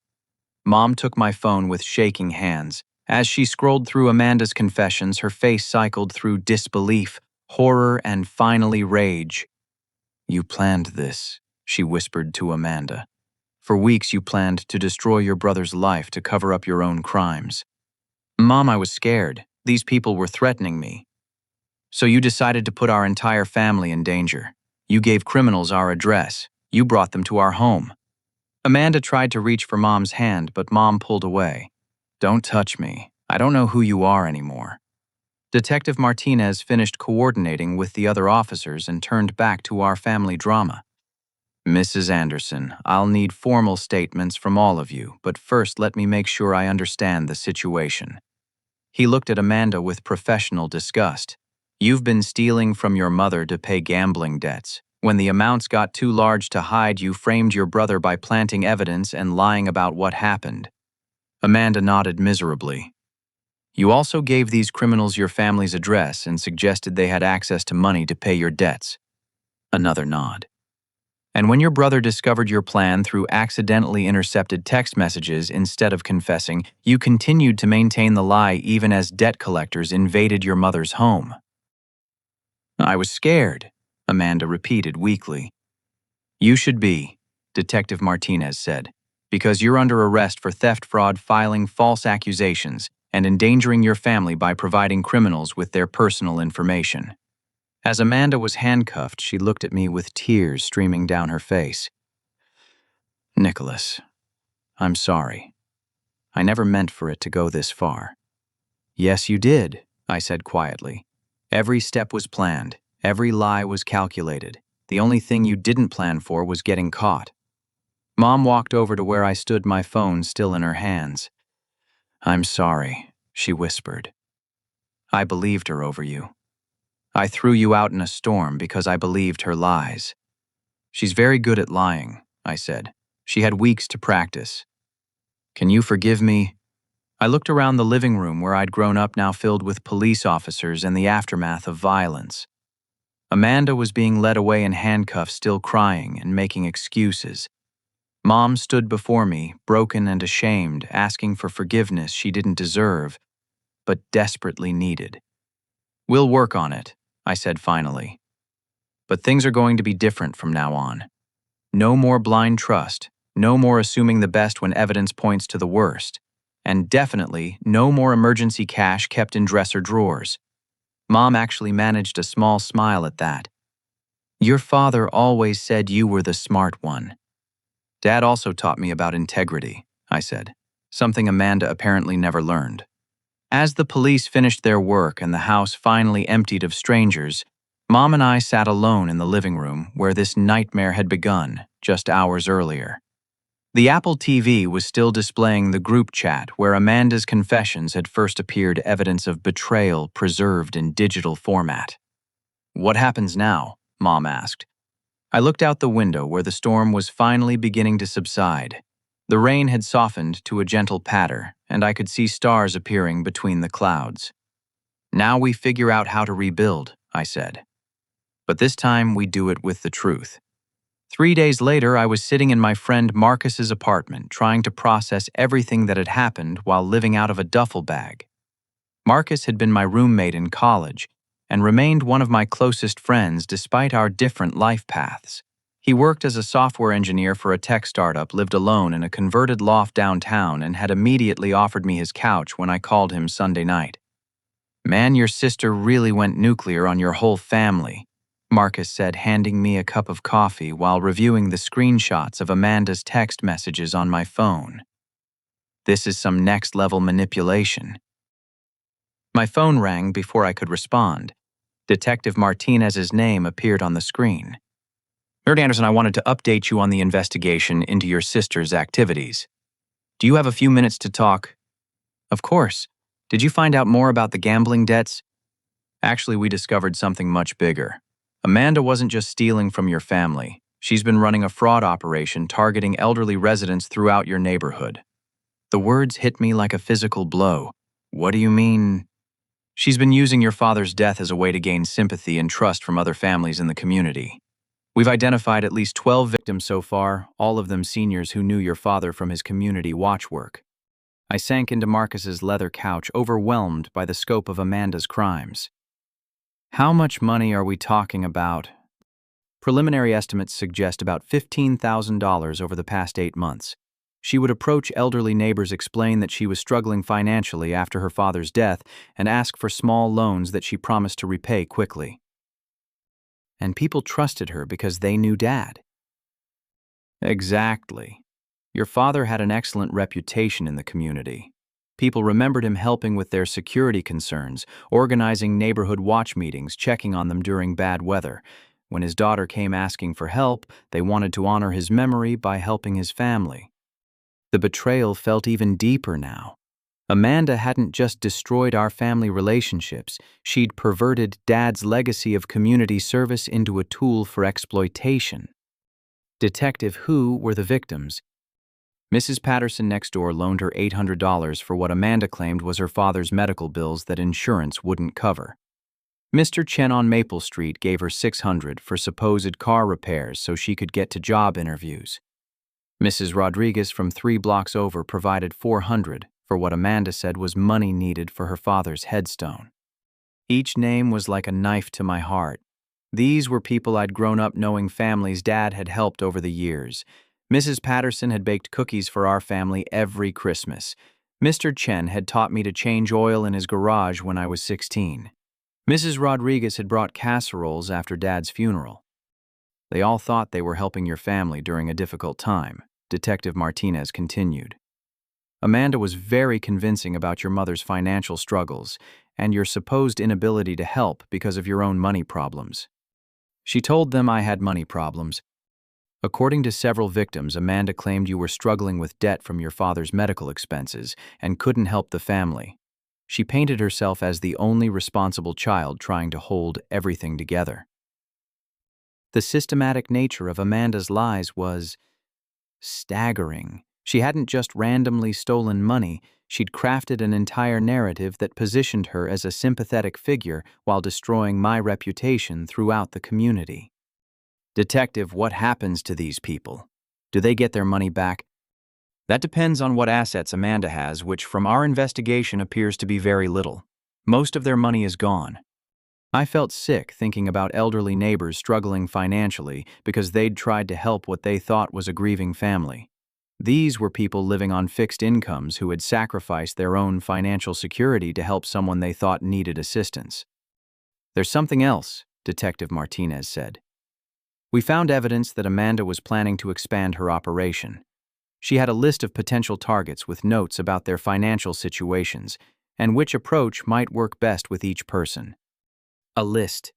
Mom took my phone with shaking hands. As she scrolled through Amanda's confessions, her face cycled through disbelief, horror, and finally rage. "You planned this," she whispered to Amanda. "For weeks you planned to destroy your brother's life to cover up your own crimes." "Mom, I was scared. These people were threatening me." "So you decided to put our entire family in danger. You gave criminals our address. You brought them to our home." Amanda tried to reach for Mom's hand, but Mom pulled away. "Don't touch me. I don't know who you are anymore." Detective Martinez finished coordinating with the other officers and turned back to our family drama. "Mrs. Anderson, I'll need formal statements from all of you, but first let me make sure I understand the situation." He looked at Amanda with professional disgust. "You've been stealing from your mother to pay gambling debts. When the amounts got too large to hide, you framed your brother by planting evidence and lying about what happened." Amanda nodded miserably. "You also gave these criminals your family's address and suggested they had access to money to pay your debts." Another nod. "And when your brother discovered your plan through accidentally intercepted text messages instead of confessing, you continued to maintain the lie even as debt collectors invaded your mother's home." "I was scared," Amanda repeated weakly. "You should be," Detective Martinez said, "because you're under arrest for theft, fraud, filing false accusations, and endangering your family by providing criminals with their personal information." As Amanda was handcuffed, she looked at me with tears streaming down her face. "Nicholas, I'm sorry. I never meant for it to go this far." "Yes, you did," I said quietly. "Every step was planned. Every lie was calculated. The only thing you didn't plan for was getting caught." Mom walked over to where I stood, my phone still in her hands. "I'm sorry," she whispered. I believed her over you. I threw you out in a storm because I believed her lies. She's very good at lying, I said. She had weeks to practice. Can you forgive me? I looked around the living room where I'd grown up, now filled with police officers and the aftermath of violence. Amanda was being led away in handcuffs, still crying and making excuses. Mom stood before me, broken and ashamed, asking for forgiveness she didn't deserve, but desperately needed. We'll work on it, I said finally. But things are going to be different from now on. No more blind trust, no more assuming the best when evidence points to the worst, and definitely no more emergency cash kept in dresser drawers. Mom actually managed a small smile at that. Your father always said you were the smart one. Dad also taught me about integrity, I said, something Amanda apparently never learned. As the police finished their work and the house finally emptied of strangers, Mom and I sat alone in the living room where this nightmare had begun just hours earlier. The Apple TV was still displaying the group chat where Amanda's confessions had first appeared, evidence of betrayal preserved in digital format. What happens now? Mom asked. I looked out the window where the storm was finally beginning to subside. The rain had softened to a gentle patter, and I could see stars appearing between the clouds. Now we figure out how to rebuild, I said. But this time we do it with the truth. 3 days later, I was sitting in my friend Marcus's apartment trying to process everything that had happened while living out of a duffel bag. Marcus had been my roommate in college and remained one of my closest friends despite our different life paths. He worked as a software engineer for a tech startup, lived alone in a converted loft downtown, and had immediately offered me his couch when I called him Sunday night. Man, your sister really went nuclear on your whole family, Marcus said, handing me a cup of coffee while reviewing the screenshots of Amanda's text messages on my phone. This is some next-level manipulation. My phone rang before I could respond. Detective Martinez's name appeared on the screen. Mr. Anderson, I wanted to update you on the investigation into your sister's activities. Do you have a few minutes to talk? Of course. Did you find out more about the gambling debts? Actually, we discovered something much bigger. Amanda wasn't just stealing from your family. She's been running a fraud operation targeting elderly residents throughout your neighborhood. The words hit me like a physical blow. What do you mean? She's been using your father's death as a way to gain sympathy and trust from other families in the community. We've identified at least 12 victims so far, all of them seniors who knew your father from his community watch work. I sank into Marcus's leather couch, overwhelmed by the scope of Amanda's crimes. How much money are we talking about? Preliminary estimates suggest about $15,000 over the past 8 months. She would approach elderly neighbors, explain that she was struggling financially after her father's death, and ask for small loans that she promised to repay quickly. And people trusted her because they knew Dad. Exactly. Your father had an excellent reputation in the community. People remembered him helping with their security concerns, organizing neighborhood watch meetings, checking on them during bad weather. When his daughter came asking for help, they wanted to honor his memory by helping his family. The betrayal felt even deeper now. Amanda hadn't just destroyed our family relationships, she'd perverted Dad's legacy of community service into a tool for exploitation. Detective, who were the victims? Mrs. Patterson next door loaned her $800 for what Amanda claimed was her father's medical bills that insurance wouldn't cover. Mr. Chen on Maple Street gave her $600 for supposed car repairs so she could get to job interviews. Mrs. Rodriguez from 3 blocks over provided $400 for what Amanda said was money needed for her father's headstone. Each name was like a knife to my heart. These were people I'd grown up knowing, families Dad had helped over the years. Mrs. Patterson had baked cookies for our family every Christmas. Mr. Chen had taught me to change oil in his garage when I was 16. Mrs. Rodriguez had brought casseroles after Dad's funeral. They all thought they were helping your family during a difficult time, Detective Martinez continued. Amanda was very convincing about your mother's financial struggles and your supposed inability to help because of your own money problems. She told them I had money problems. According to several victims, Amanda claimed you were struggling with debt from your father's medical expenses and couldn't help the family. She painted herself as the only responsible child trying to hold everything together. The systematic nature of Amanda's lies was staggering. She hadn't just randomly stolen money, she'd crafted an entire narrative that positioned her as a sympathetic figure while destroying my reputation throughout the community. Detective, what happens to these people? Do they get their money back? That depends on what assets Amanda has, which from our investigation appears to be very little. Most of their money is gone. I felt sick thinking about elderly neighbors struggling financially because they'd tried to help what they thought was a grieving family. These were people living on fixed incomes who had sacrificed their own financial security to help someone they thought needed assistance. There's something else, Detective Martinez said. We found evidence that Amanda was planning to expand her operation. She had a list of potential targets with notes about their financial situations and which approach might work best with each person. A list.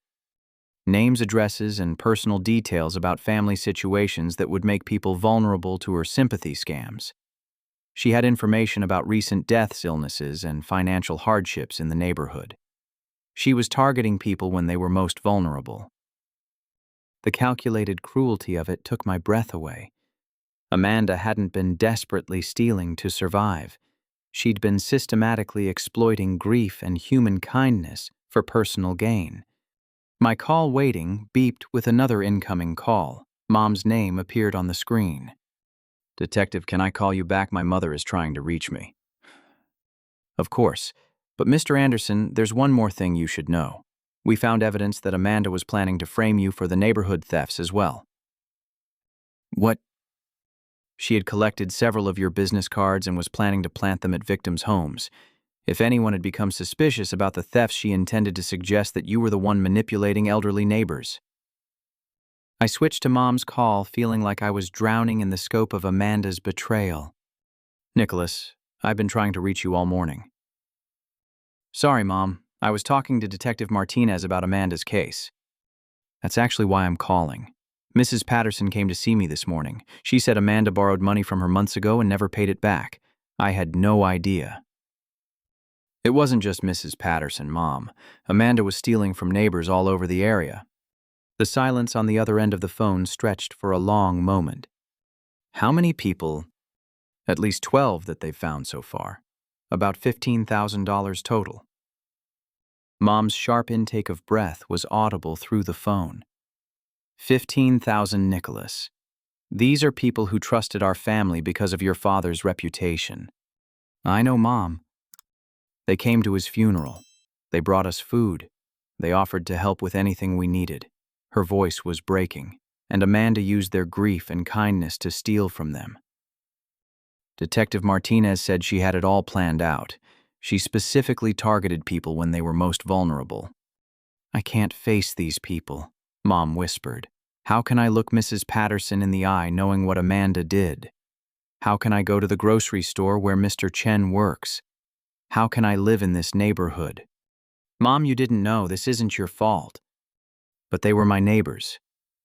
Names, addresses, and personal details about family situations that would make people vulnerable to her sympathy scams. She had information about recent deaths, illnesses, and financial hardships in the neighborhood. She was targeting people when they were most vulnerable. The calculated cruelty of it took my breath away. Amanda hadn't been desperately stealing to survive. She'd been systematically exploiting grief and human kindness for personal gain. My call waiting beeped with another incoming call. Mom's name appeared on the screen. Detective, can I call you back? My mother is trying to reach me. Of course. But Mr. Anderson, there's one more thing you should know. We found evidence that Amanda was planning to frame you for the neighborhood thefts as well. What? She had collected several of your business cards and was planning to plant them at victims' homes. If anyone had become suspicious about the thefts, she intended to suggest that you were the one manipulating elderly neighbors. I switched to Mom's call, feeling like I was drowning in the scope of Amanda's betrayal. Nicholas, I've been trying to reach you all morning. Sorry, Mom. I was talking to Detective Martinez about Amanda's case. That's actually why I'm calling. Mrs. Patterson came to see me this morning. She said Amanda borrowed money from her months ago and never paid it back. I had no idea. It wasn't just Mrs. Patterson, Mom. Amanda was stealing from neighbors all over the area. The silence on the other end of the phone stretched for a long moment. How many people? At least 12 that they've found so far. About $15,000 total. Mom's sharp intake of breath was audible through the phone. 15,000, Nicholas. These are people who trusted our family because of your father's reputation. I know, Mom. They came to his funeral. They brought us food. They offered to help with anything we needed. Her voice was breaking, and Amanda used their grief and kindness to steal from them. Detective Martinez said she had it all planned out. She specifically targeted people when they were most vulnerable. I can't face these people, Mom whispered. How can I look Mrs. Patterson in the eye knowing what Amanda did? How can I go to the grocery store where Mr. Chen works? How can I live in this neighborhood? Mom, you didn't know. This isn't your fault. But they were my neighbors,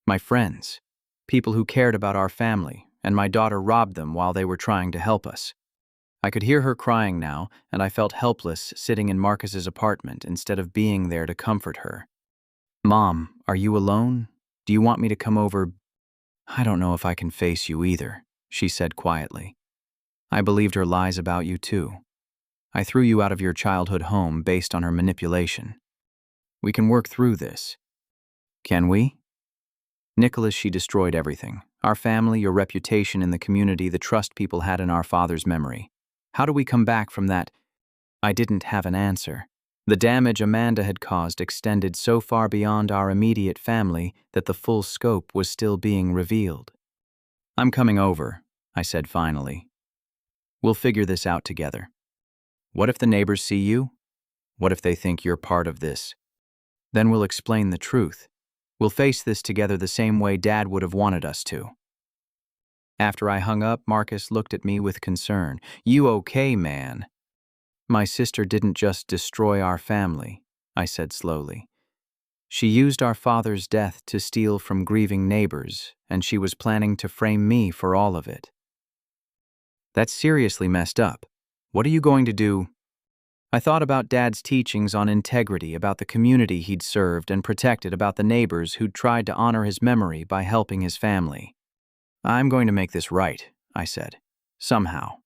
my friends, people who cared about our family, and my daughter robbed them while they were trying to help us. I could hear her crying now, and I felt helpless sitting in Marcus's apartment instead of being there to comfort her. Mom, are you alone? Do you want me to come over? I don't know if I can face you either, she said quietly. I believed her lies about you too. I threw you out of your childhood home based on her manipulation. We can work through this. Can we? Nicholas, she destroyed everything. Our family, your reputation in the community, the trust people had in our father's memory. How do we come back from that? I didn't have an answer. The damage Amanda had caused extended so far beyond our immediate family that the full scope was still being revealed. I'm coming over, I said finally. We'll figure this out together. What if the neighbors see you? What if they think you're part of this? Then we'll explain the truth. We'll face this together the same way Dad would have wanted us to. After I hung up, Marcus looked at me with concern. You okay, man? My sister didn't just destroy our family, I said slowly. She used our father's death to steal from grieving neighbors, and she was planning to frame me for all of it. That's seriously messed up. What are you going to do? I thought about Dad's teachings on integrity, about the community he'd served and protected, about the neighbors who'd tried to honor his memory by helping his family. I'm going to make this right, I said, somehow.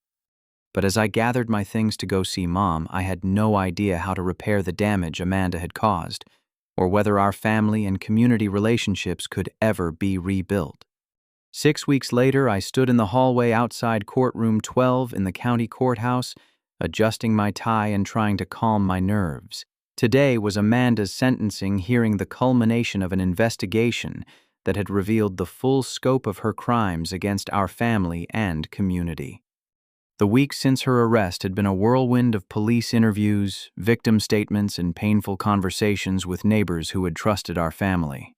But as I gathered my things to go see Mom, I had no idea how to repair the damage Amanda had caused, or whether our family and community relationships could ever be rebuilt. 6 weeks later, I stood in the hallway outside courtroom 12 in the county courthouse, adjusting my tie and trying to calm my nerves. Today was Amanda's sentencing, hearing the culmination of an investigation that had revealed the full scope of her crimes against our family and community. The week since her arrest had been a whirlwind of police interviews, victim statements, and painful conversations with neighbors who had trusted our family.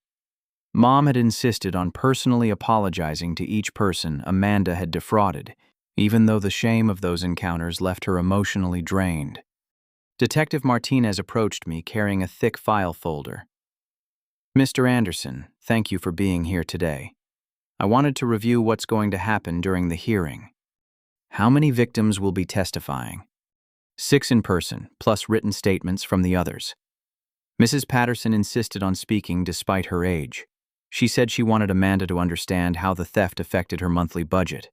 Mom had insisted on personally apologizing to each person Amanda had defrauded, even though the shame of those encounters left her emotionally drained. Detective Martinez approached me carrying a thick file folder. "Mr. Anderson, thank you for being here today. I wanted to review what's going to happen during the hearing. How many victims will be testifying?" 6 in person, plus written statements from the others. Mrs. Patterson insisted on speaking despite her age. She said she wanted Amanda to understand how the theft affected her monthly budget.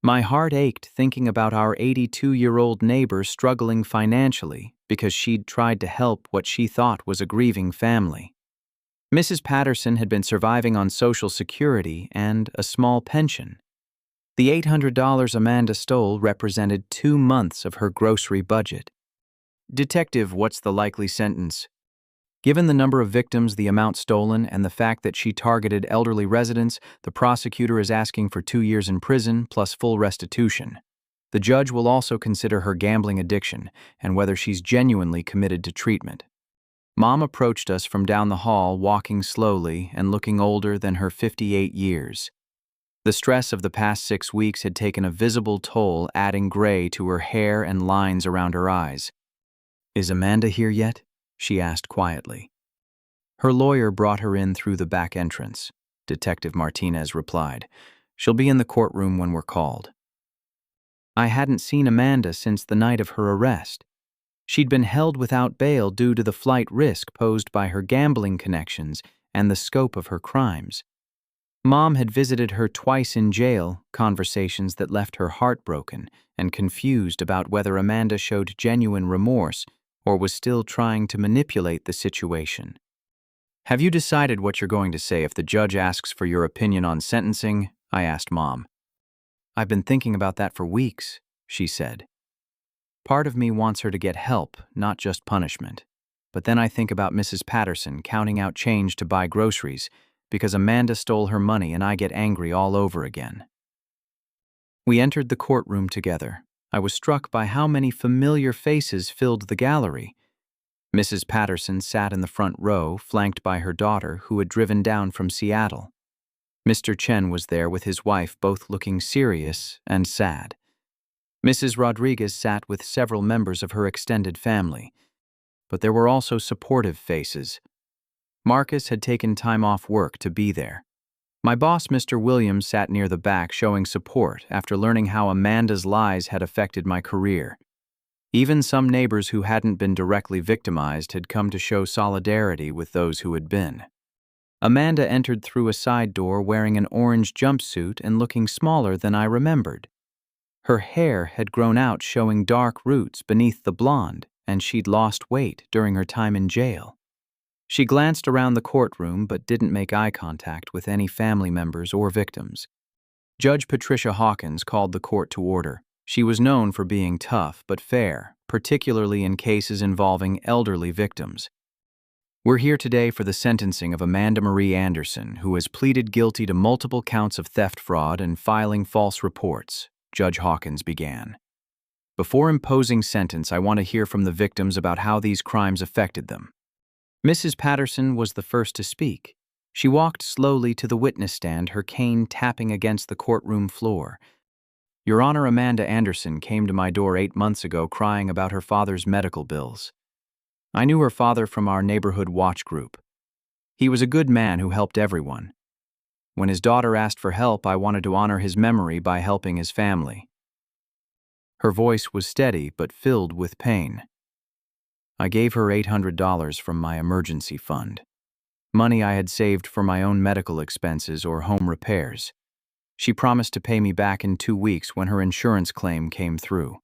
My heart ached thinking about our 82-year-old neighbor struggling financially because she'd tried to help what she thought was a grieving family. Mrs. Patterson had been surviving on Social Security and a small pension. The $800 Amanda stole represented 2 months of her grocery budget. "Detective, what's the likely sentence?" Given the number of victims, the amount stolen, and the fact that she targeted elderly residents, the prosecutor is asking for 2 years in prison plus full restitution. The judge will also consider her gambling addiction and whether she's genuinely committed to treatment. Mom approached us from down the hall, walking slowly and looking older than her 58 years. The stress of the past 6 weeks had taken a visible toll, adding gray to her hair and lines around her eyes. "Is Amanda here yet?" she asked quietly. "Her lawyer brought her in through the back entrance," Detective Martinez replied. "She'll be in the courtroom when we're called." I hadn't seen Amanda since the night of her arrest. She'd been held without bail due to the flight risk posed by her gambling connections and the scope of her crimes. Mom had visited her twice in jail, conversations that left her heartbroken and confused about whether Amanda showed genuine remorse or was still trying to manipulate the situation. "Have you decided what you're going to say if the judge asks for your opinion on sentencing?" I asked Mom. "I've been thinking about that for weeks," she said. "Part of me wants her to get help, not just punishment. But then I think about Mrs. Patterson counting out change to buy groceries because Amanda stole her money, and I get angry all over again." We entered the courtroom together. I was struck by how many familiar faces filled the gallery. Mrs. Patterson sat in the front row, flanked by her daughter, who had driven down from Seattle. Mr. Chen was there with his wife, both looking serious and sad. Mrs. Rodriguez sat with several members of her extended family. But there were also supportive faces. Marcus had taken time off work to be there. My boss, Mr. Williams, sat near the back, showing support after learning how Amanda's lies had affected my career. Even some neighbors who hadn't been directly victimized had come to show solidarity with those who had been. Amanda entered through a side door wearing an orange jumpsuit and looking smaller than I remembered. Her hair had grown out, showing dark roots beneath the blonde, and she'd lost weight during her time in jail. She glanced around the courtroom but didn't make eye contact with any family members or victims. Judge Patricia Hawkins called the court to order. She was known for being tough but fair, particularly in cases involving elderly victims. "We're here today for the sentencing of Amanda Marie Anderson, who has pleaded guilty to multiple counts of theft, fraud, and filing false reports," Judge Hawkins began. "Before imposing sentence, I want to hear from the victims about how these crimes affected them." Mrs. Patterson was the first to speak. She walked slowly to the witness stand, her cane tapping against the courtroom floor. "Your Honor, Amanda Anderson came to my door 8 months ago crying about her father's medical bills. I knew her father from our neighborhood watch group. He was a good man who helped everyone. When his daughter asked for help, I wanted to honor his memory by helping his family." Her voice was steady but filled with pain. I gave her $800 from my emergency fund, money I had saved for my own medical expenses or home repairs. She promised to pay me back in 2 weeks when her insurance claim came through.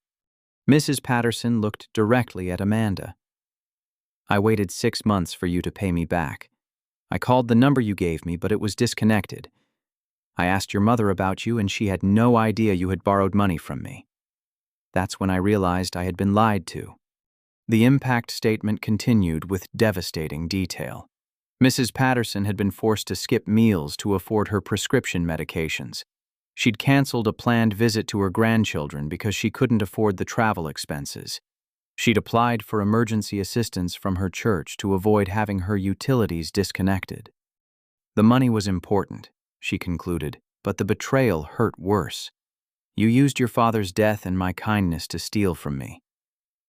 Mrs. Patterson looked directly at Amanda. I waited 6 months for you to pay me back. I called the number you gave me, but it was disconnected. I asked your mother about you, and she had no idea you had borrowed money from me. That's when I realized I had been lied to. The impact statement continued with devastating detail. Mrs. Patterson had been forced to skip meals to afford her prescription medications. She'd canceled a planned visit to her grandchildren because she couldn't afford the travel expenses. She'd applied for emergency assistance from her church to avoid having her utilities disconnected. The money was important, she concluded, but the betrayal hurt worse. You used your father's death and my kindness to steal from me.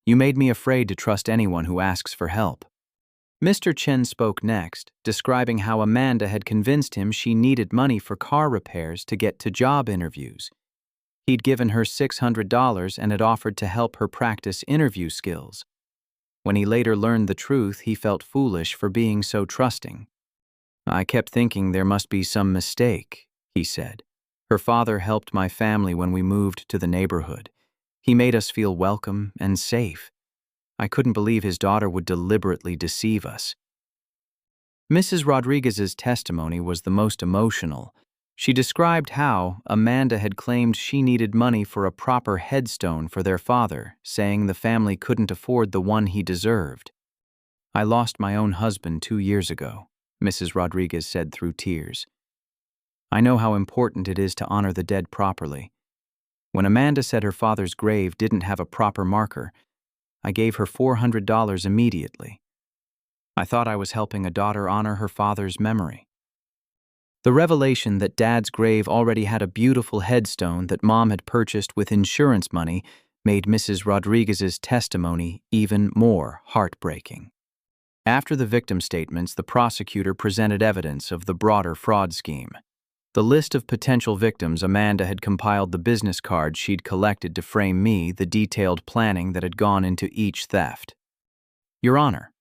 You made me afraid to trust anyone who asks for help. Mr. Chen spoke next, describing how Amanda had convinced him she needed money for car repairs to get to job interviews. He'd given her $600 and had offered to help her practice interview skills. When he later learned the truth, he felt foolish for being so trusting. I kept thinking there must be some mistake, he said. Her father helped my family when we moved to the neighborhood. He made us feel welcome and safe. I couldn't believe his daughter would deliberately deceive us. Mrs. Rodriguez's testimony was the most emotional. She described how Amanda had claimed she needed money for a proper headstone for their father, saying the family couldn't afford the one he deserved. I lost my own husband 2 years ago, Mrs. Rodriguez said through tears. I know how important it is to honor the dead properly. When Amanda said her father's grave didn't have a proper marker, I gave her $400 immediately. I thought I was helping a daughter honor her father's memory. The revelation that Dad's grave already had a beautiful headstone that Mom had purchased with insurance money made Mrs. Rodriguez's testimony even more heartbreaking. After the victim statements, the prosecutor presented evidence of the broader fraud scheme. The list of potential victims, Amanda had compiled the business cards she'd collected to frame me, the detailed planning that had gone into each theft. Your Honor,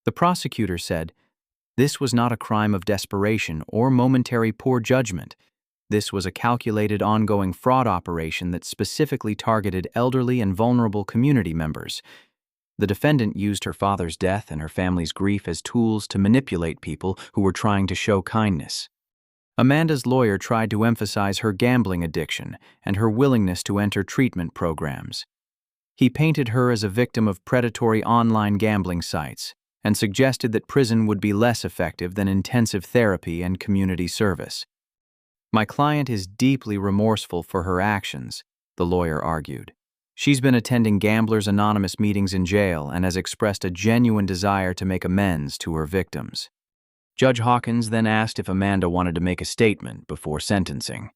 the prosecutor said, this was not a crime of desperation or momentary poor judgment. This was a calculated ongoing fraud operation that specifically targeted elderly and vulnerable community members. The defendant used her father's death and her family's grief as tools to manipulate people who were trying to show kindness. Amanda's lawyer tried to emphasize her gambling addiction and her willingness to enter treatment programs. He painted her as a victim of predatory online gambling sites and suggested that prison would be less effective than intensive therapy and community service. My client is deeply remorseful for her actions, the lawyer argued. She's been attending Gamblers Anonymous meetings in jail and has expressed a genuine desire to make amends to her victims. Judge Hawkins then asked if Amanda wanted to make a statement before sentencing.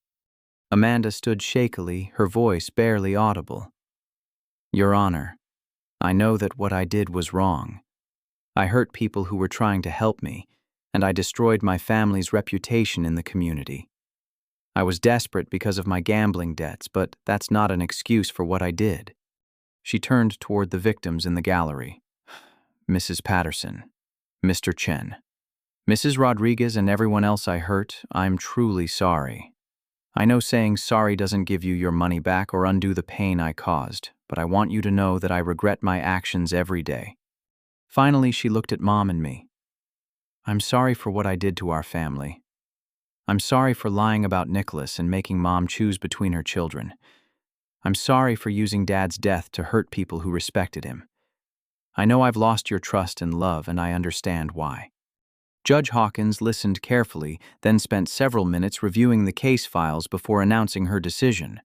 Amanda stood shakily, her voice barely audible. Your Honor, I know that what I did was wrong. I hurt people who were trying to help me, and I destroyed my family's reputation in the community. I was desperate because of my gambling debts, but that's not an excuse for what I did. She turned toward the victims in the gallery. Mrs. Patterson, Mr. Chen, Mrs. Rodriguez, and everyone else I hurt, I'm truly sorry. I know saying sorry doesn't give you your money back or undo the pain I caused, but I want you to know that I regret my actions every day. Finally, she looked at Mom and me. I'm sorry for what I did to our family. I'm sorry for lying about Nicholas and making Mom choose between her children. I'm sorry for using Dad's death to hurt people who respected him. I know I've lost your trust and love, and I understand why. Judge Hawkins listened carefully, then spent several minutes reviewing the case files before announcing her decision.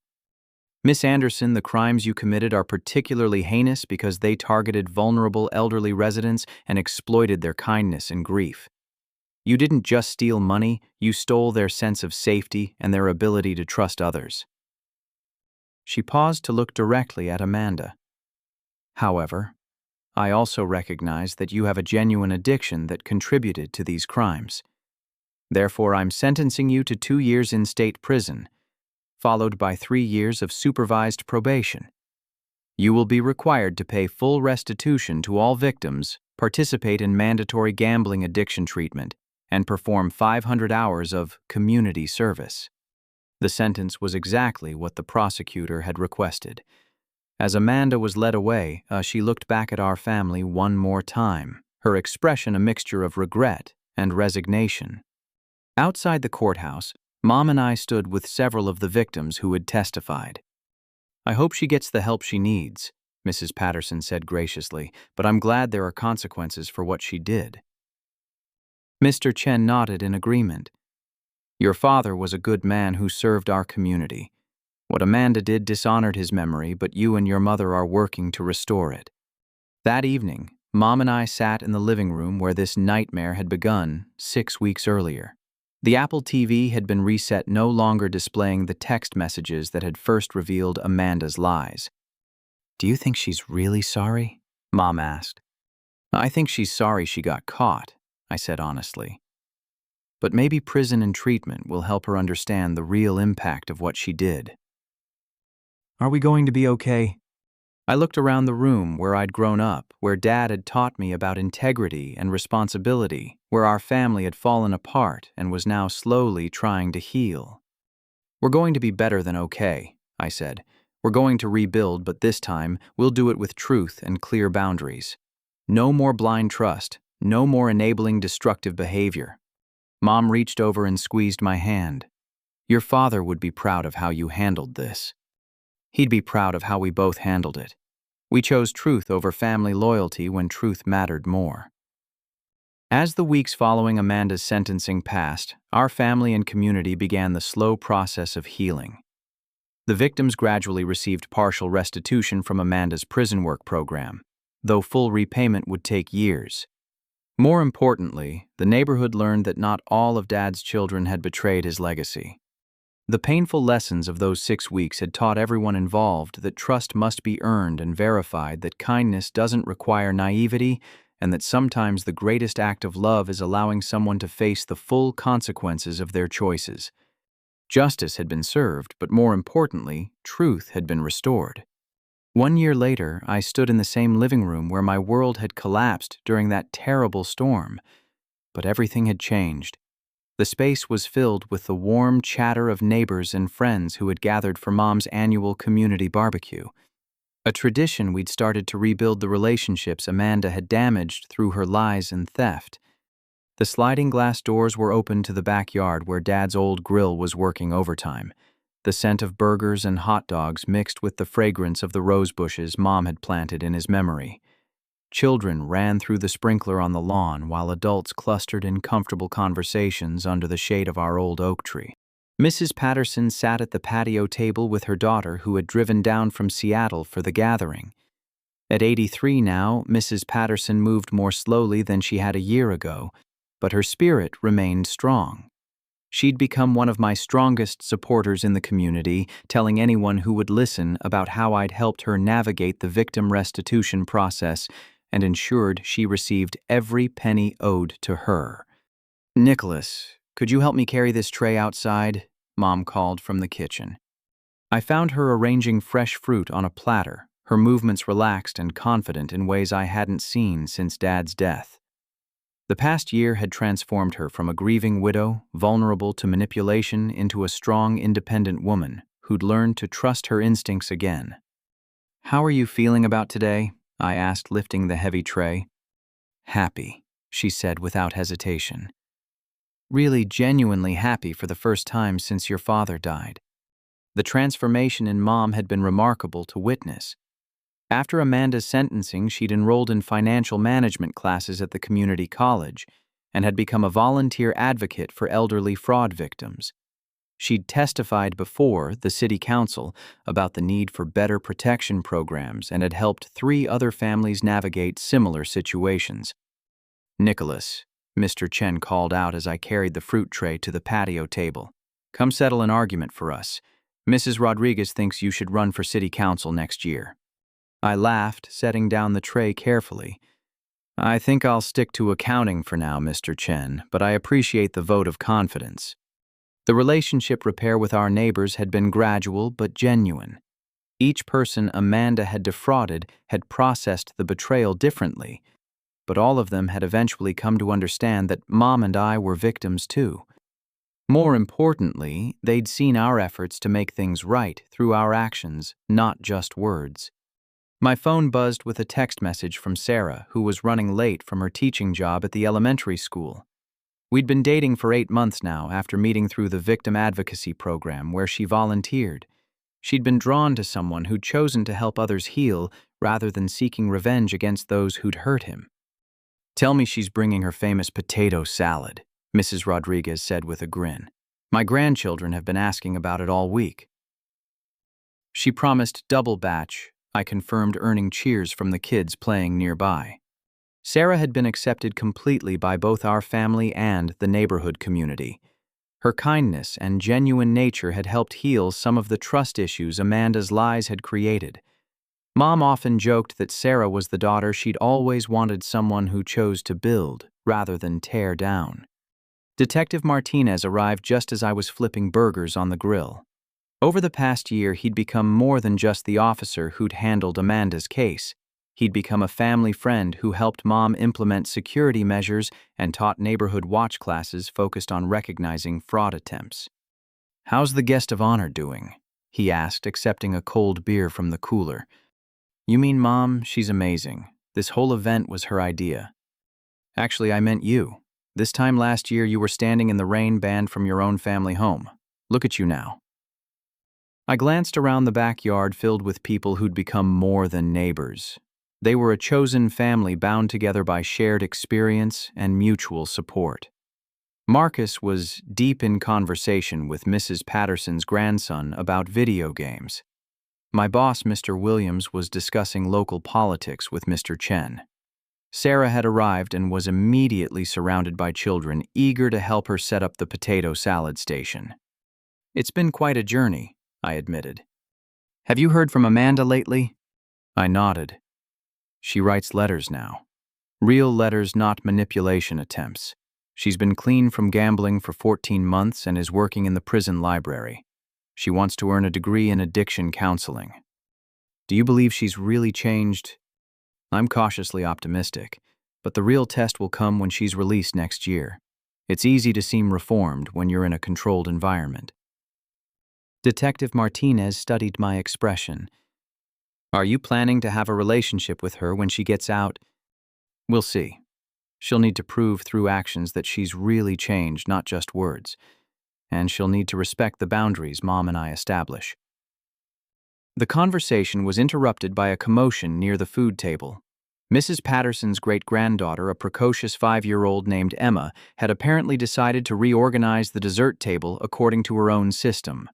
Miss Anderson, the crimes you committed are particularly heinous because they targeted vulnerable elderly residents and exploited their kindness and grief. You didn't just steal money, you stole their sense of safety and their ability to trust others. She paused to look directly at Amanda. However, I also recognize that you have a genuine addiction that contributed to these crimes. Therefore, I'm sentencing you to 2 years in state prison, followed by 3 years of supervised probation. You will be required to pay full restitution to all victims, participate in mandatory gambling addiction treatment, and perform 500 hours of community service. The sentence was exactly what the prosecutor had requested. As Amanda was led away, she looked back at our family one more time, her expression a mixture of regret and resignation. Outside the courthouse, Mom and I stood with several of the victims who had testified. "I hope she gets the help she needs," Mrs. Patterson said graciously, "but I'm glad there are consequences for what she did." Mr. Chen nodded in agreement. "Your father was a good man who served our community. What Amanda did dishonored his memory, but you and your mother are working to restore it." That evening, Mom and I sat in the living room where this nightmare had begun 6 weeks earlier. The Apple TV had been reset, no longer displaying the text messages that had first revealed Amanda's lies. "Do you think she's really sorry?" Mom asked. "I think she's sorry she got caught," I said honestly. "But maybe prison and treatment will help her understand the real impact of what she did." "Are we going to be okay?" I looked around the room where I'd grown up, where Dad had taught me about integrity and responsibility, where our family had fallen apart and was now slowly trying to heal. "We're going to be better than okay," I said. "We're going to rebuild, but this time we'll do it with truth and clear boundaries. No more blind trust, no more enabling destructive behavior." Mom reached over and squeezed my hand. "Your father would be proud of how you handled this. He'd be proud of how we both handled it. We chose truth over family loyalty when truth mattered more." As the weeks following Amanda's sentencing passed, our family and community began the slow process of healing. The victims gradually received partial restitution from Amanda's prison work program, though full repayment would take years. More importantly, the neighborhood learned that not all of Dad's children had betrayed his legacy. The painful lessons of those 6 weeks had taught everyone involved that trust must be earned and verified, that kindness doesn't require naivety, and that sometimes the greatest act of love is allowing someone to face the full consequences of their choices. Justice had been served, but more importantly, truth had been restored. 1 year later, I stood in the same living room where my world had collapsed during that terrible storm. But everything had changed. The space was filled with the warm chatter of neighbors and friends who had gathered for Mom's annual community barbecue. A tradition we'd started to rebuild the relationships Amanda had damaged through her lies and theft. The sliding glass doors were open to the backyard where Dad's old grill was working overtime. The scent of burgers and hot dogs mixed with the fragrance of the rose bushes Mom had planted in his memory. Children ran through the sprinkler on the lawn while adults clustered in comfortable conversations under the shade of our old oak tree. Mrs. Patterson sat at the patio table with her daughter, who had driven down from Seattle for the gathering. At 83 now, Mrs. Patterson moved more slowly than she had a year ago, but her spirit remained strong. She'd become one of my strongest supporters in the community, telling anyone who would listen about how I'd helped her navigate the victim restitution process and ensured she received every penny owed to her. "Nicholas, could you help me carry this tray outside?" Mom called from the kitchen. I found her arranging fresh fruit on a platter, her movements relaxed and confident in ways I hadn't seen since Dad's death. The past year had transformed her from a grieving widow, vulnerable to manipulation, into a strong, independent woman who'd learned to trust her instincts again. "How are you feeling about today?" I asked, lifting the heavy tray. "Happy," she said without hesitation. "Really genuinely happy for the first time since your father died." The transformation in Mom had been remarkable to witness. After Amanda's sentencing, she'd enrolled in financial management classes at the community college and had become a volunteer advocate for elderly fraud victims. She'd testified before the city council about the need for better protection programs and had helped 3 other families navigate similar situations. "Nicholas," Mr. Chen called out as I carried the fruit tray to the patio table, "come settle an argument for us. Mrs. Rodriguez thinks you should run for city council next year." I laughed, setting down the tray carefully. "I think I'll stick to accounting for now, Mr. Chen, but I appreciate the vote of confidence." The relationship repair with our neighbors had been gradual but genuine. Each person Amanda had defrauded had processed the betrayal differently, but all of them had eventually come to understand that Mom and I were victims too. More importantly, they'd seen our efforts to make things right through our actions, not just words. My phone buzzed with a text message from Sarah, who was running late from her teaching job at the elementary school. We'd been dating for 8 months now after meeting through the victim advocacy program where she volunteered. She'd been drawn to someone who'd chosen to help others heal rather than seeking revenge against those who'd hurt him. "Tell me she's bringing her famous potato salad," Mrs. Rodriguez said with a grin. "My grandchildren have been asking about it all week." She promised double batch. I confirmed, earning cheers from the kids playing nearby. Sarah had been accepted completely by both our family and the neighborhood community. Her kindness and genuine nature had helped heal some of the trust issues Amanda's lies had created. Mom often joked that Sarah was the daughter she'd always wanted, someone who chose to build rather than tear down. Detective Martinez arrived just as I was flipping burgers on the grill. Over the past year, he'd become more than just the officer who'd handled Amanda's case. He'd become a family friend who helped Mom implement security measures and taught neighborhood watch classes focused on recognizing fraud attempts. "How's the guest of honor doing?" he asked, accepting a cold beer from the cooler. "You mean Mom? She's amazing. This whole event was her idea." "Actually, I meant you. This time last year, you were standing in the rain banned from your own family home. Look at you now." I glanced around the backyard filled with people who'd become more than neighbors. They were a chosen family bound together by shared experience and mutual support. Marcus was deep in conversation with Mrs. Patterson's grandson about video games. My boss, Mr. Williams, was discussing local politics with Mr. Chen. Sarah had arrived and was immediately surrounded by children eager to help her set up the potato salad station. "It's been quite a journey," I admitted. "Have you heard from Amanda lately?" I nodded. "She writes letters now. Real letters, not manipulation attempts. She's been clean from gambling for 14 months and is working in the prison library. She wants to earn a degree in addiction counseling." "Do you believe she's really changed?" I'm cautiously optimistic, but the real test will come when she's released next year. It's easy to seem reformed when you're in a controlled environment. Detective Martinez studied my expression. "Are you planning to have a relationship with her when she gets out?" "We'll see. She'll need to prove through actions that she's really changed, not just words. And she'll need to respect the boundaries Mom and I establish." The conversation was interrupted by a commotion near the food table. Mrs. Patterson's great-granddaughter, a precocious 5-year-old named Emma, had apparently decided to reorganize the dessert table according to her own system.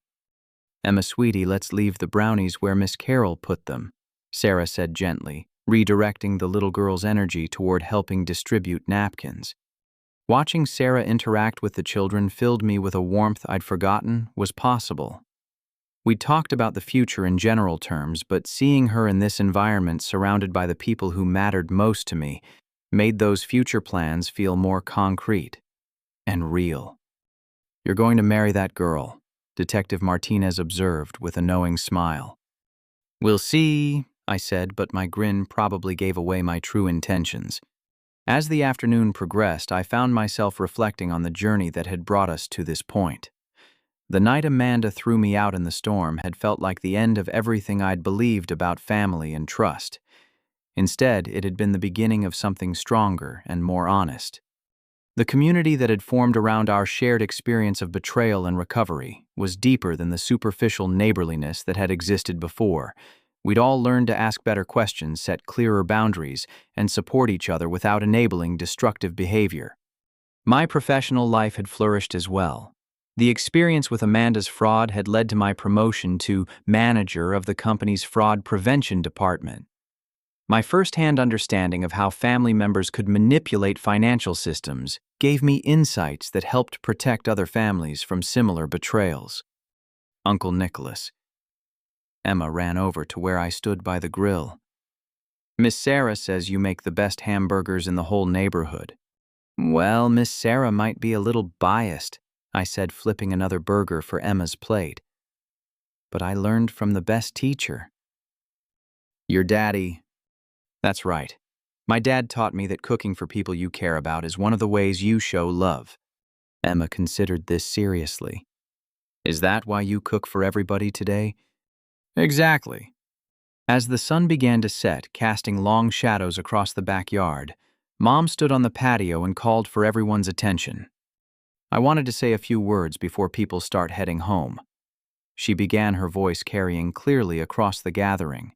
"Emma, sweetie, let's leave the brownies where Miss Carol put them," Sarah said gently, redirecting the little girl's energy toward helping distribute napkins. Watching Sarah interact with the children filled me with a warmth I'd forgotten was possible. We talked about the future in general terms, but seeing her in this environment surrounded by the people who mattered most to me made those future plans feel more concrete and real. "You're going to marry that girl," Detective Martinez observed with a knowing smile. "We'll see," I said, but my grin probably gave away my true intentions. As the afternoon progressed, I found myself reflecting on the journey that had brought us to this point. The night Amanda threw me out in the storm had felt like the end of everything I'd believed about family and trust. Instead, it had been the beginning of something stronger and more honest. The community that had formed around our shared experience of betrayal and recovery was deeper than the superficial neighborliness that had existed before. We'd all learned to ask better questions, set clearer boundaries, and support each other without enabling destructive behavior. My professional life had flourished as well. The experience with Amanda's fraud had led to my promotion to manager of the company's fraud prevention department. My first-hand understanding of how family members could manipulate financial systems gave me insights that helped protect other families from similar betrayals. "Uncle Nicholas." Emma ran over to where I stood by the grill. "Miss Sarah says you make the best hamburgers in the whole neighborhood." "Well, Miss Sarah might be a little biased," I said, flipping another burger for Emma's plate. "But I learned from the best teacher," Your daddy. That's right. My dad taught me that cooking for people you care about is one of the ways you show love. Emma considered this seriously. Is that why you cook for everybody today? Exactly. As the sun began to set, casting long shadows across the backyard, Mom stood on the patio and called for everyone's attention. I wanted to say a few words before people start heading home. She began, her voice carrying clearly across the gathering.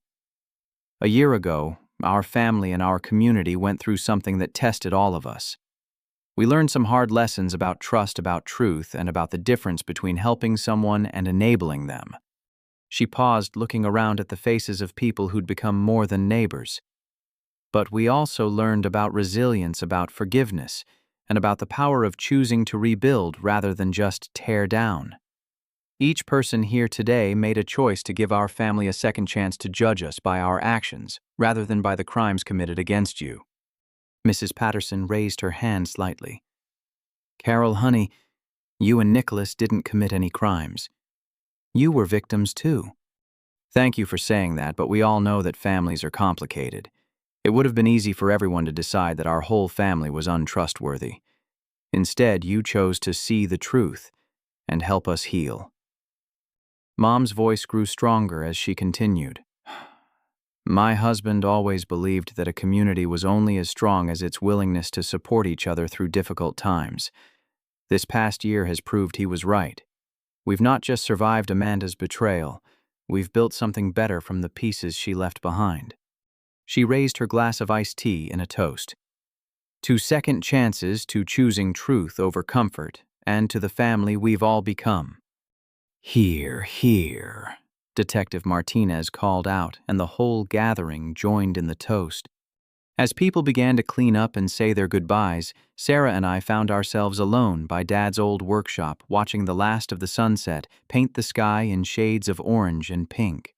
A year ago, our family and our community went through something that tested all of us. We learned some hard lessons about trust, about truth, and about the difference between helping someone and enabling them. She paused, looking around at the faces of people who'd become more than neighbors. But we also learned about resilience, about forgiveness, and about the power of choosing to rebuild rather than just tear down. Each person here today made a choice to give our family a second chance to judge us by our actions, rather than by the crimes committed against you. Mrs. Patterson raised her hand slightly. Carol, honey, you and Nicholas didn't commit any crimes. You were victims too. Thank you for saying that, but we all know that families are complicated. It would have been easy for everyone to decide that our whole family was untrustworthy. Instead, you chose to see the truth and help us heal. Mom's voice grew stronger as she continued. My husband always believed that a community was only as strong as its willingness to support each other through difficult times. This past year has proved he was right. We've not just survived Amanda's betrayal, we've built something better from the pieces she left behind. She raised her glass of iced tea in a toast. To second chances, to choosing truth over comfort, and to the family we've all become. Hear, hear, Detective Martinez called out, and the whole gathering joined in the toast. As people began to clean up and say their goodbyes, Sarah and I found ourselves alone by Dad's old workshop, watching the last of the sunset paint the sky in shades of orange and pink.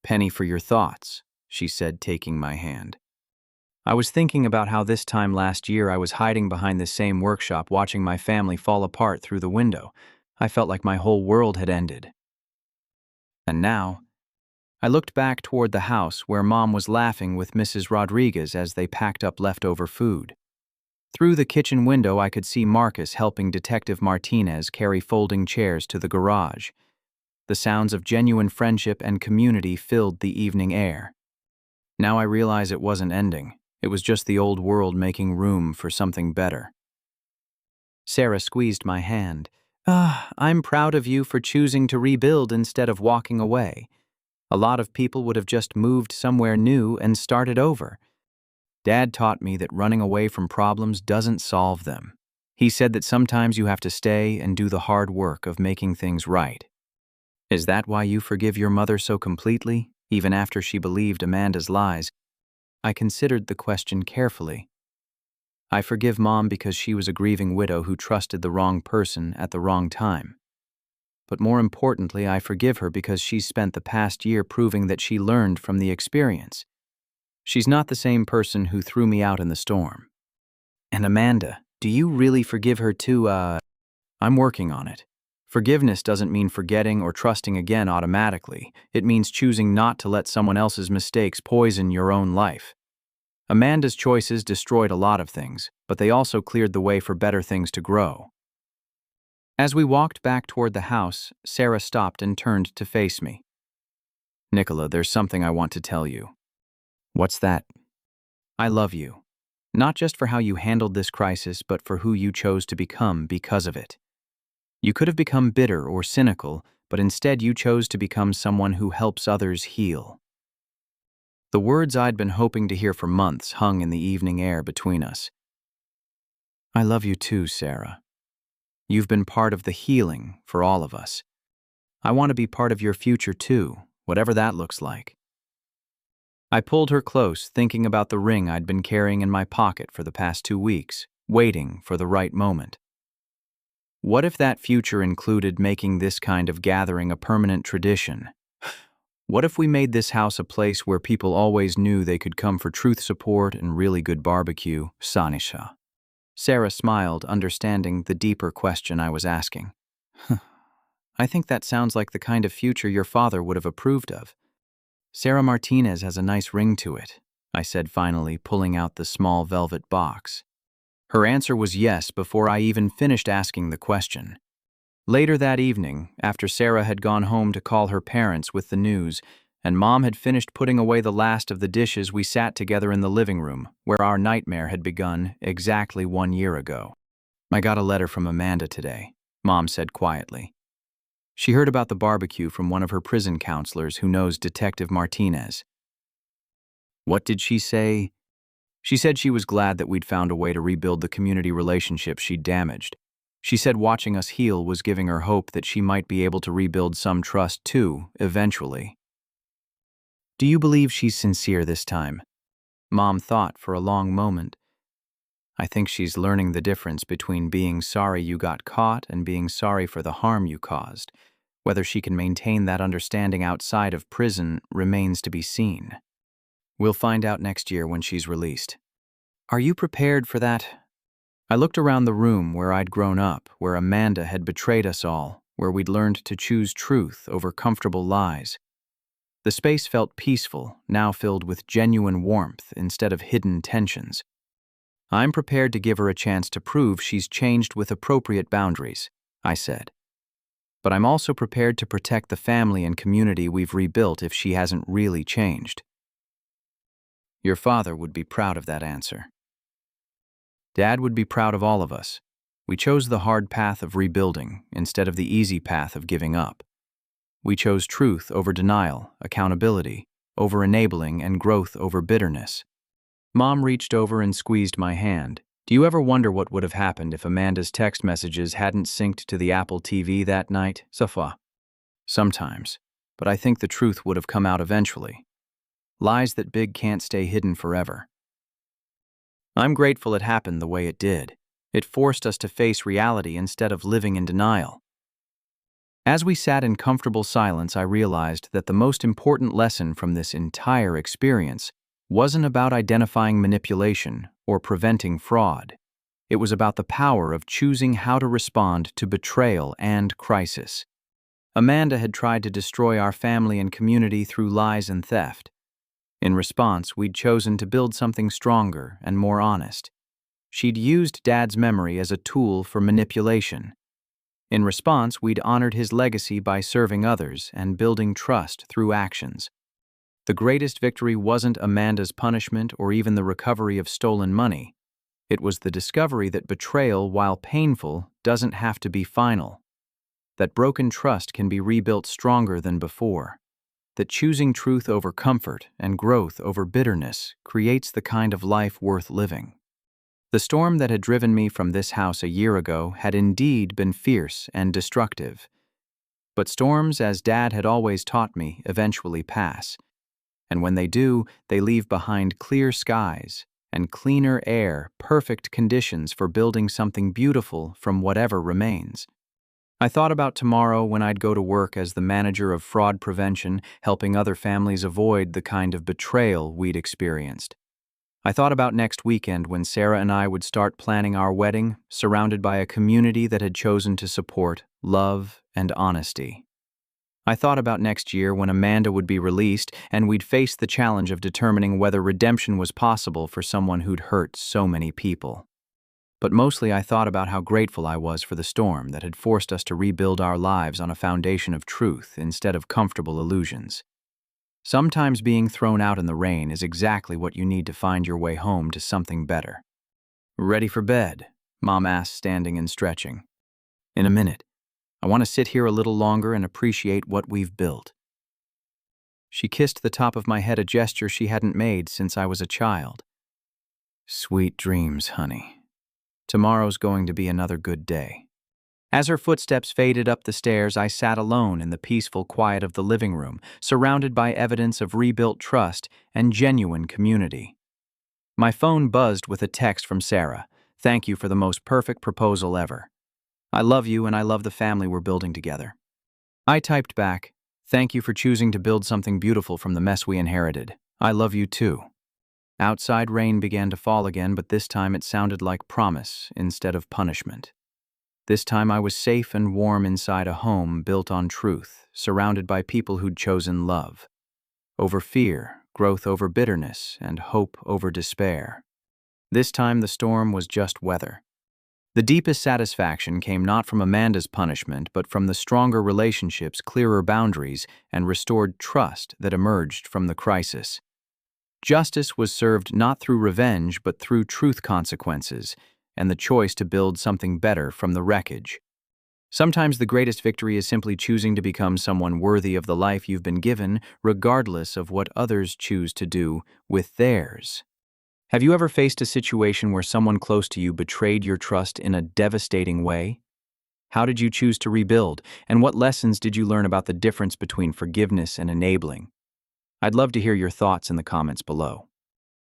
Penny for your thoughts, she said, taking my hand. I was thinking about how this time last year I was hiding behind this same workshop watching my family fall apart through the window. I felt like my whole world had ended. And now, I looked back toward the house where Mom was laughing with Mrs. Rodriguez as they packed up leftover food. Through the kitchen window, I could see Marcus helping Detective Martinez carry folding chairs to the garage. The sounds of genuine friendship and community filled the evening air. Now I realize it wasn't ending. It was just the old world making room for something better. Sarah squeezed my hand. I'm proud of you for choosing to rebuild instead of walking away. A lot of people would have just moved somewhere new and started over. Dad taught me that running away from problems doesn't solve them. He said that sometimes you have to stay and do the hard work of making things right. Is that why you forgive your mother so completely, even after she believed Amanda's lies? I considered the question carefully. I forgive Mom because she was a grieving widow who trusted the wrong person at the wrong time. But more importantly, I forgive her because she's spent the past year proving that she learned from the experience. She's not the same person who threw me out in the storm. And Amanda, do you really forgive her too? I'm working on it. Forgiveness doesn't mean forgetting or trusting again automatically. It means choosing not to let someone else's mistakes poison your own life. Amanda's choices destroyed a lot of things, but they also cleared the way for better things to grow. As we walked back toward the house, Sarah stopped and turned to face me. Nicola, there's something I want to tell you. What's that? I love you. Not just for how you handled this crisis, but for who you chose to become because of it. You could have become bitter or cynical, but instead you chose to become someone who helps others heal. The words I'd been hoping to hear for months hung in the evening air between us. I love you too, Sarah. You've been part of the healing for all of us. I want to be part of your future too, whatever that looks like. I pulled her close, thinking about the ring I'd been carrying in my pocket for the past 2 weeks, waiting for the right moment. What if that future included making this kind of gathering a permanent tradition? What if we made this house a place where people always knew they could come for truth support and really good barbecue? Sanisha. Sarah smiled, understanding the deeper question I was asking. I think that sounds like the kind of future your father would have approved of. Sarah Martinez has a nice ring to it, I said finally, pulling out the small velvet box. Her answer was yes before I even finished asking the question. Later that evening, after Sarah had gone home to call her parents with the news, and Mom had finished putting away the last of the dishes, we sat together in the living room, where our nightmare had begun exactly 1 year ago. I got a letter from Amanda today, Mom said quietly. She heard about the barbecue from one of her prison counselors who knows Detective Martinez. What did she say? She said she was glad that we'd found a way to rebuild the community relationships she'd damaged. She said watching us heal was giving her hope that she might be able to rebuild some trust too, eventually. Do you believe she's sincere this time? Mom thought for a long moment. I think she's learning the difference between being sorry you got caught and being sorry for the harm you caused. Whether she can maintain that understanding outside of prison remains to be seen. We'll find out next year when she's released. Are you prepared for that? I looked around the room where I'd grown up, where Amanda had betrayed us all, where we'd learned to choose truth over comfortable lies. The space felt peaceful, now filled with genuine warmth instead of hidden tensions. I'm prepared to give her a chance to prove she's changed with appropriate boundaries, I said. But I'm also prepared to protect the family and community we've rebuilt if she hasn't really changed. Your father would be proud of that answer. Dad would be proud of all of us. We chose the hard path of rebuilding instead of the easy path of giving up. We chose truth over denial, accountability over enabling, and growth over bitterness. Mom reached over and squeezed my hand. Do you ever wonder what would have happened if Amanda's text messages hadn't synced to the Apple TV that night, Safa? Sometimes, but I think the truth would have come out eventually. Lies that big can't stay hidden forever. I'm grateful it happened the way it did. It forced us to face reality instead of living in denial. As we sat in comfortable silence, I realized that the most important lesson from this entire experience wasn't about identifying manipulation or preventing fraud. It was about the power of choosing how to respond to betrayal and crisis. Amanda had tried to destroy our family and community through lies and theft. In response, we'd chosen to build something stronger and more honest. She'd used Dad's memory as a tool for manipulation. In response, we'd honored his legacy by serving others and building trust through actions. The greatest victory wasn't Amanda's punishment or even the recovery of stolen money. It was the discovery that betrayal, while painful, doesn't have to be final. That broken trust can be rebuilt stronger than before. That choosing truth over comfort and growth over bitterness creates the kind of life worth living. The storm that had driven me from this house a year ago had indeed been fierce and destructive. But storms, as Dad had always taught me, eventually pass. And when they do, they leave behind clear skies and cleaner air, perfect conditions for building something beautiful from whatever remains. I thought about tomorrow when I'd go to work as the manager of fraud prevention, helping other families avoid the kind of betrayal we'd experienced. I thought about next weekend when Sarah and I would start planning our wedding, surrounded by a community that had chosen to support love and honesty. I thought about next year when Amanda would be released and we'd face the challenge of determining whether redemption was possible for someone who'd hurt so many people. But mostly I thought about how grateful I was for the storm that had forced us to rebuild our lives on a foundation of truth instead of comfortable illusions. Sometimes being thrown out in the rain is exactly what you need to find your way home to something better. Ready for bed? Mom asked, standing and stretching. In a minute. I want to sit here a little longer and appreciate what we've built. She kissed the top of my head, a gesture she hadn't made since I was a child. Sweet dreams, honey. Tomorrow's going to be another good day. As her footsteps faded up the stairs, I sat alone in the peaceful quiet of the living room, surrounded by evidence of rebuilt trust and genuine community. My phone buzzed with a text from Sarah. Thank you for the most perfect proposal ever. I love you and I love the family we're building together. I typed back, thank you for choosing to build something beautiful from the mess we inherited. I love you too. Outside rain began to fall again, but this time it sounded like promise instead of punishment. This time I was safe and warm inside a home built on truth, surrounded by people who'd chosen love. over fear, growth over bitterness, and hope over despair. This time the storm was just weather. The deepest satisfaction came not from Amanda's punishment, but from the stronger relationships, clearer boundaries, and restored trust that emerged from the crisis. Justice was served not through revenge, but through truth consequences, and the choice to build something better from the wreckage. Sometimes the greatest victory is simply choosing to become someone worthy of the life you've been given, regardless of what others choose to do with theirs. Have you ever faced a situation where someone close to you betrayed your trust in a devastating way? How did you choose to rebuild, and what lessons did you learn about the difference between forgiveness and enabling? I'd love to hear your thoughts in the comments below.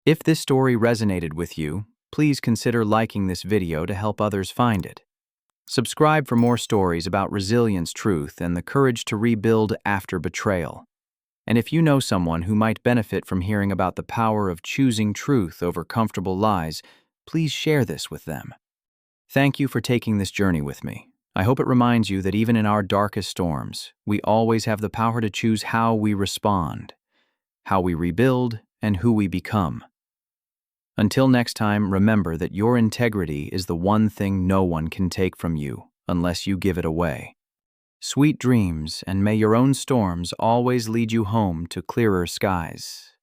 If this story resonated with you, please consider liking this video to help others find it. Subscribe for more stories about resilience, truth, and the courage to rebuild after betrayal. And if you know someone who might benefit from hearing about the power of choosing truth over comfortable lies, please share this with them. Thank you for taking this journey with me. I hope it reminds you that even in our darkest storms, we always have the power to choose how we respond, how we rebuild, and who we become. Until next time, remember that your integrity is the one thing no one can take from you unless you give it away. Sweet dreams, and may your own storms always lead you home to clearer skies.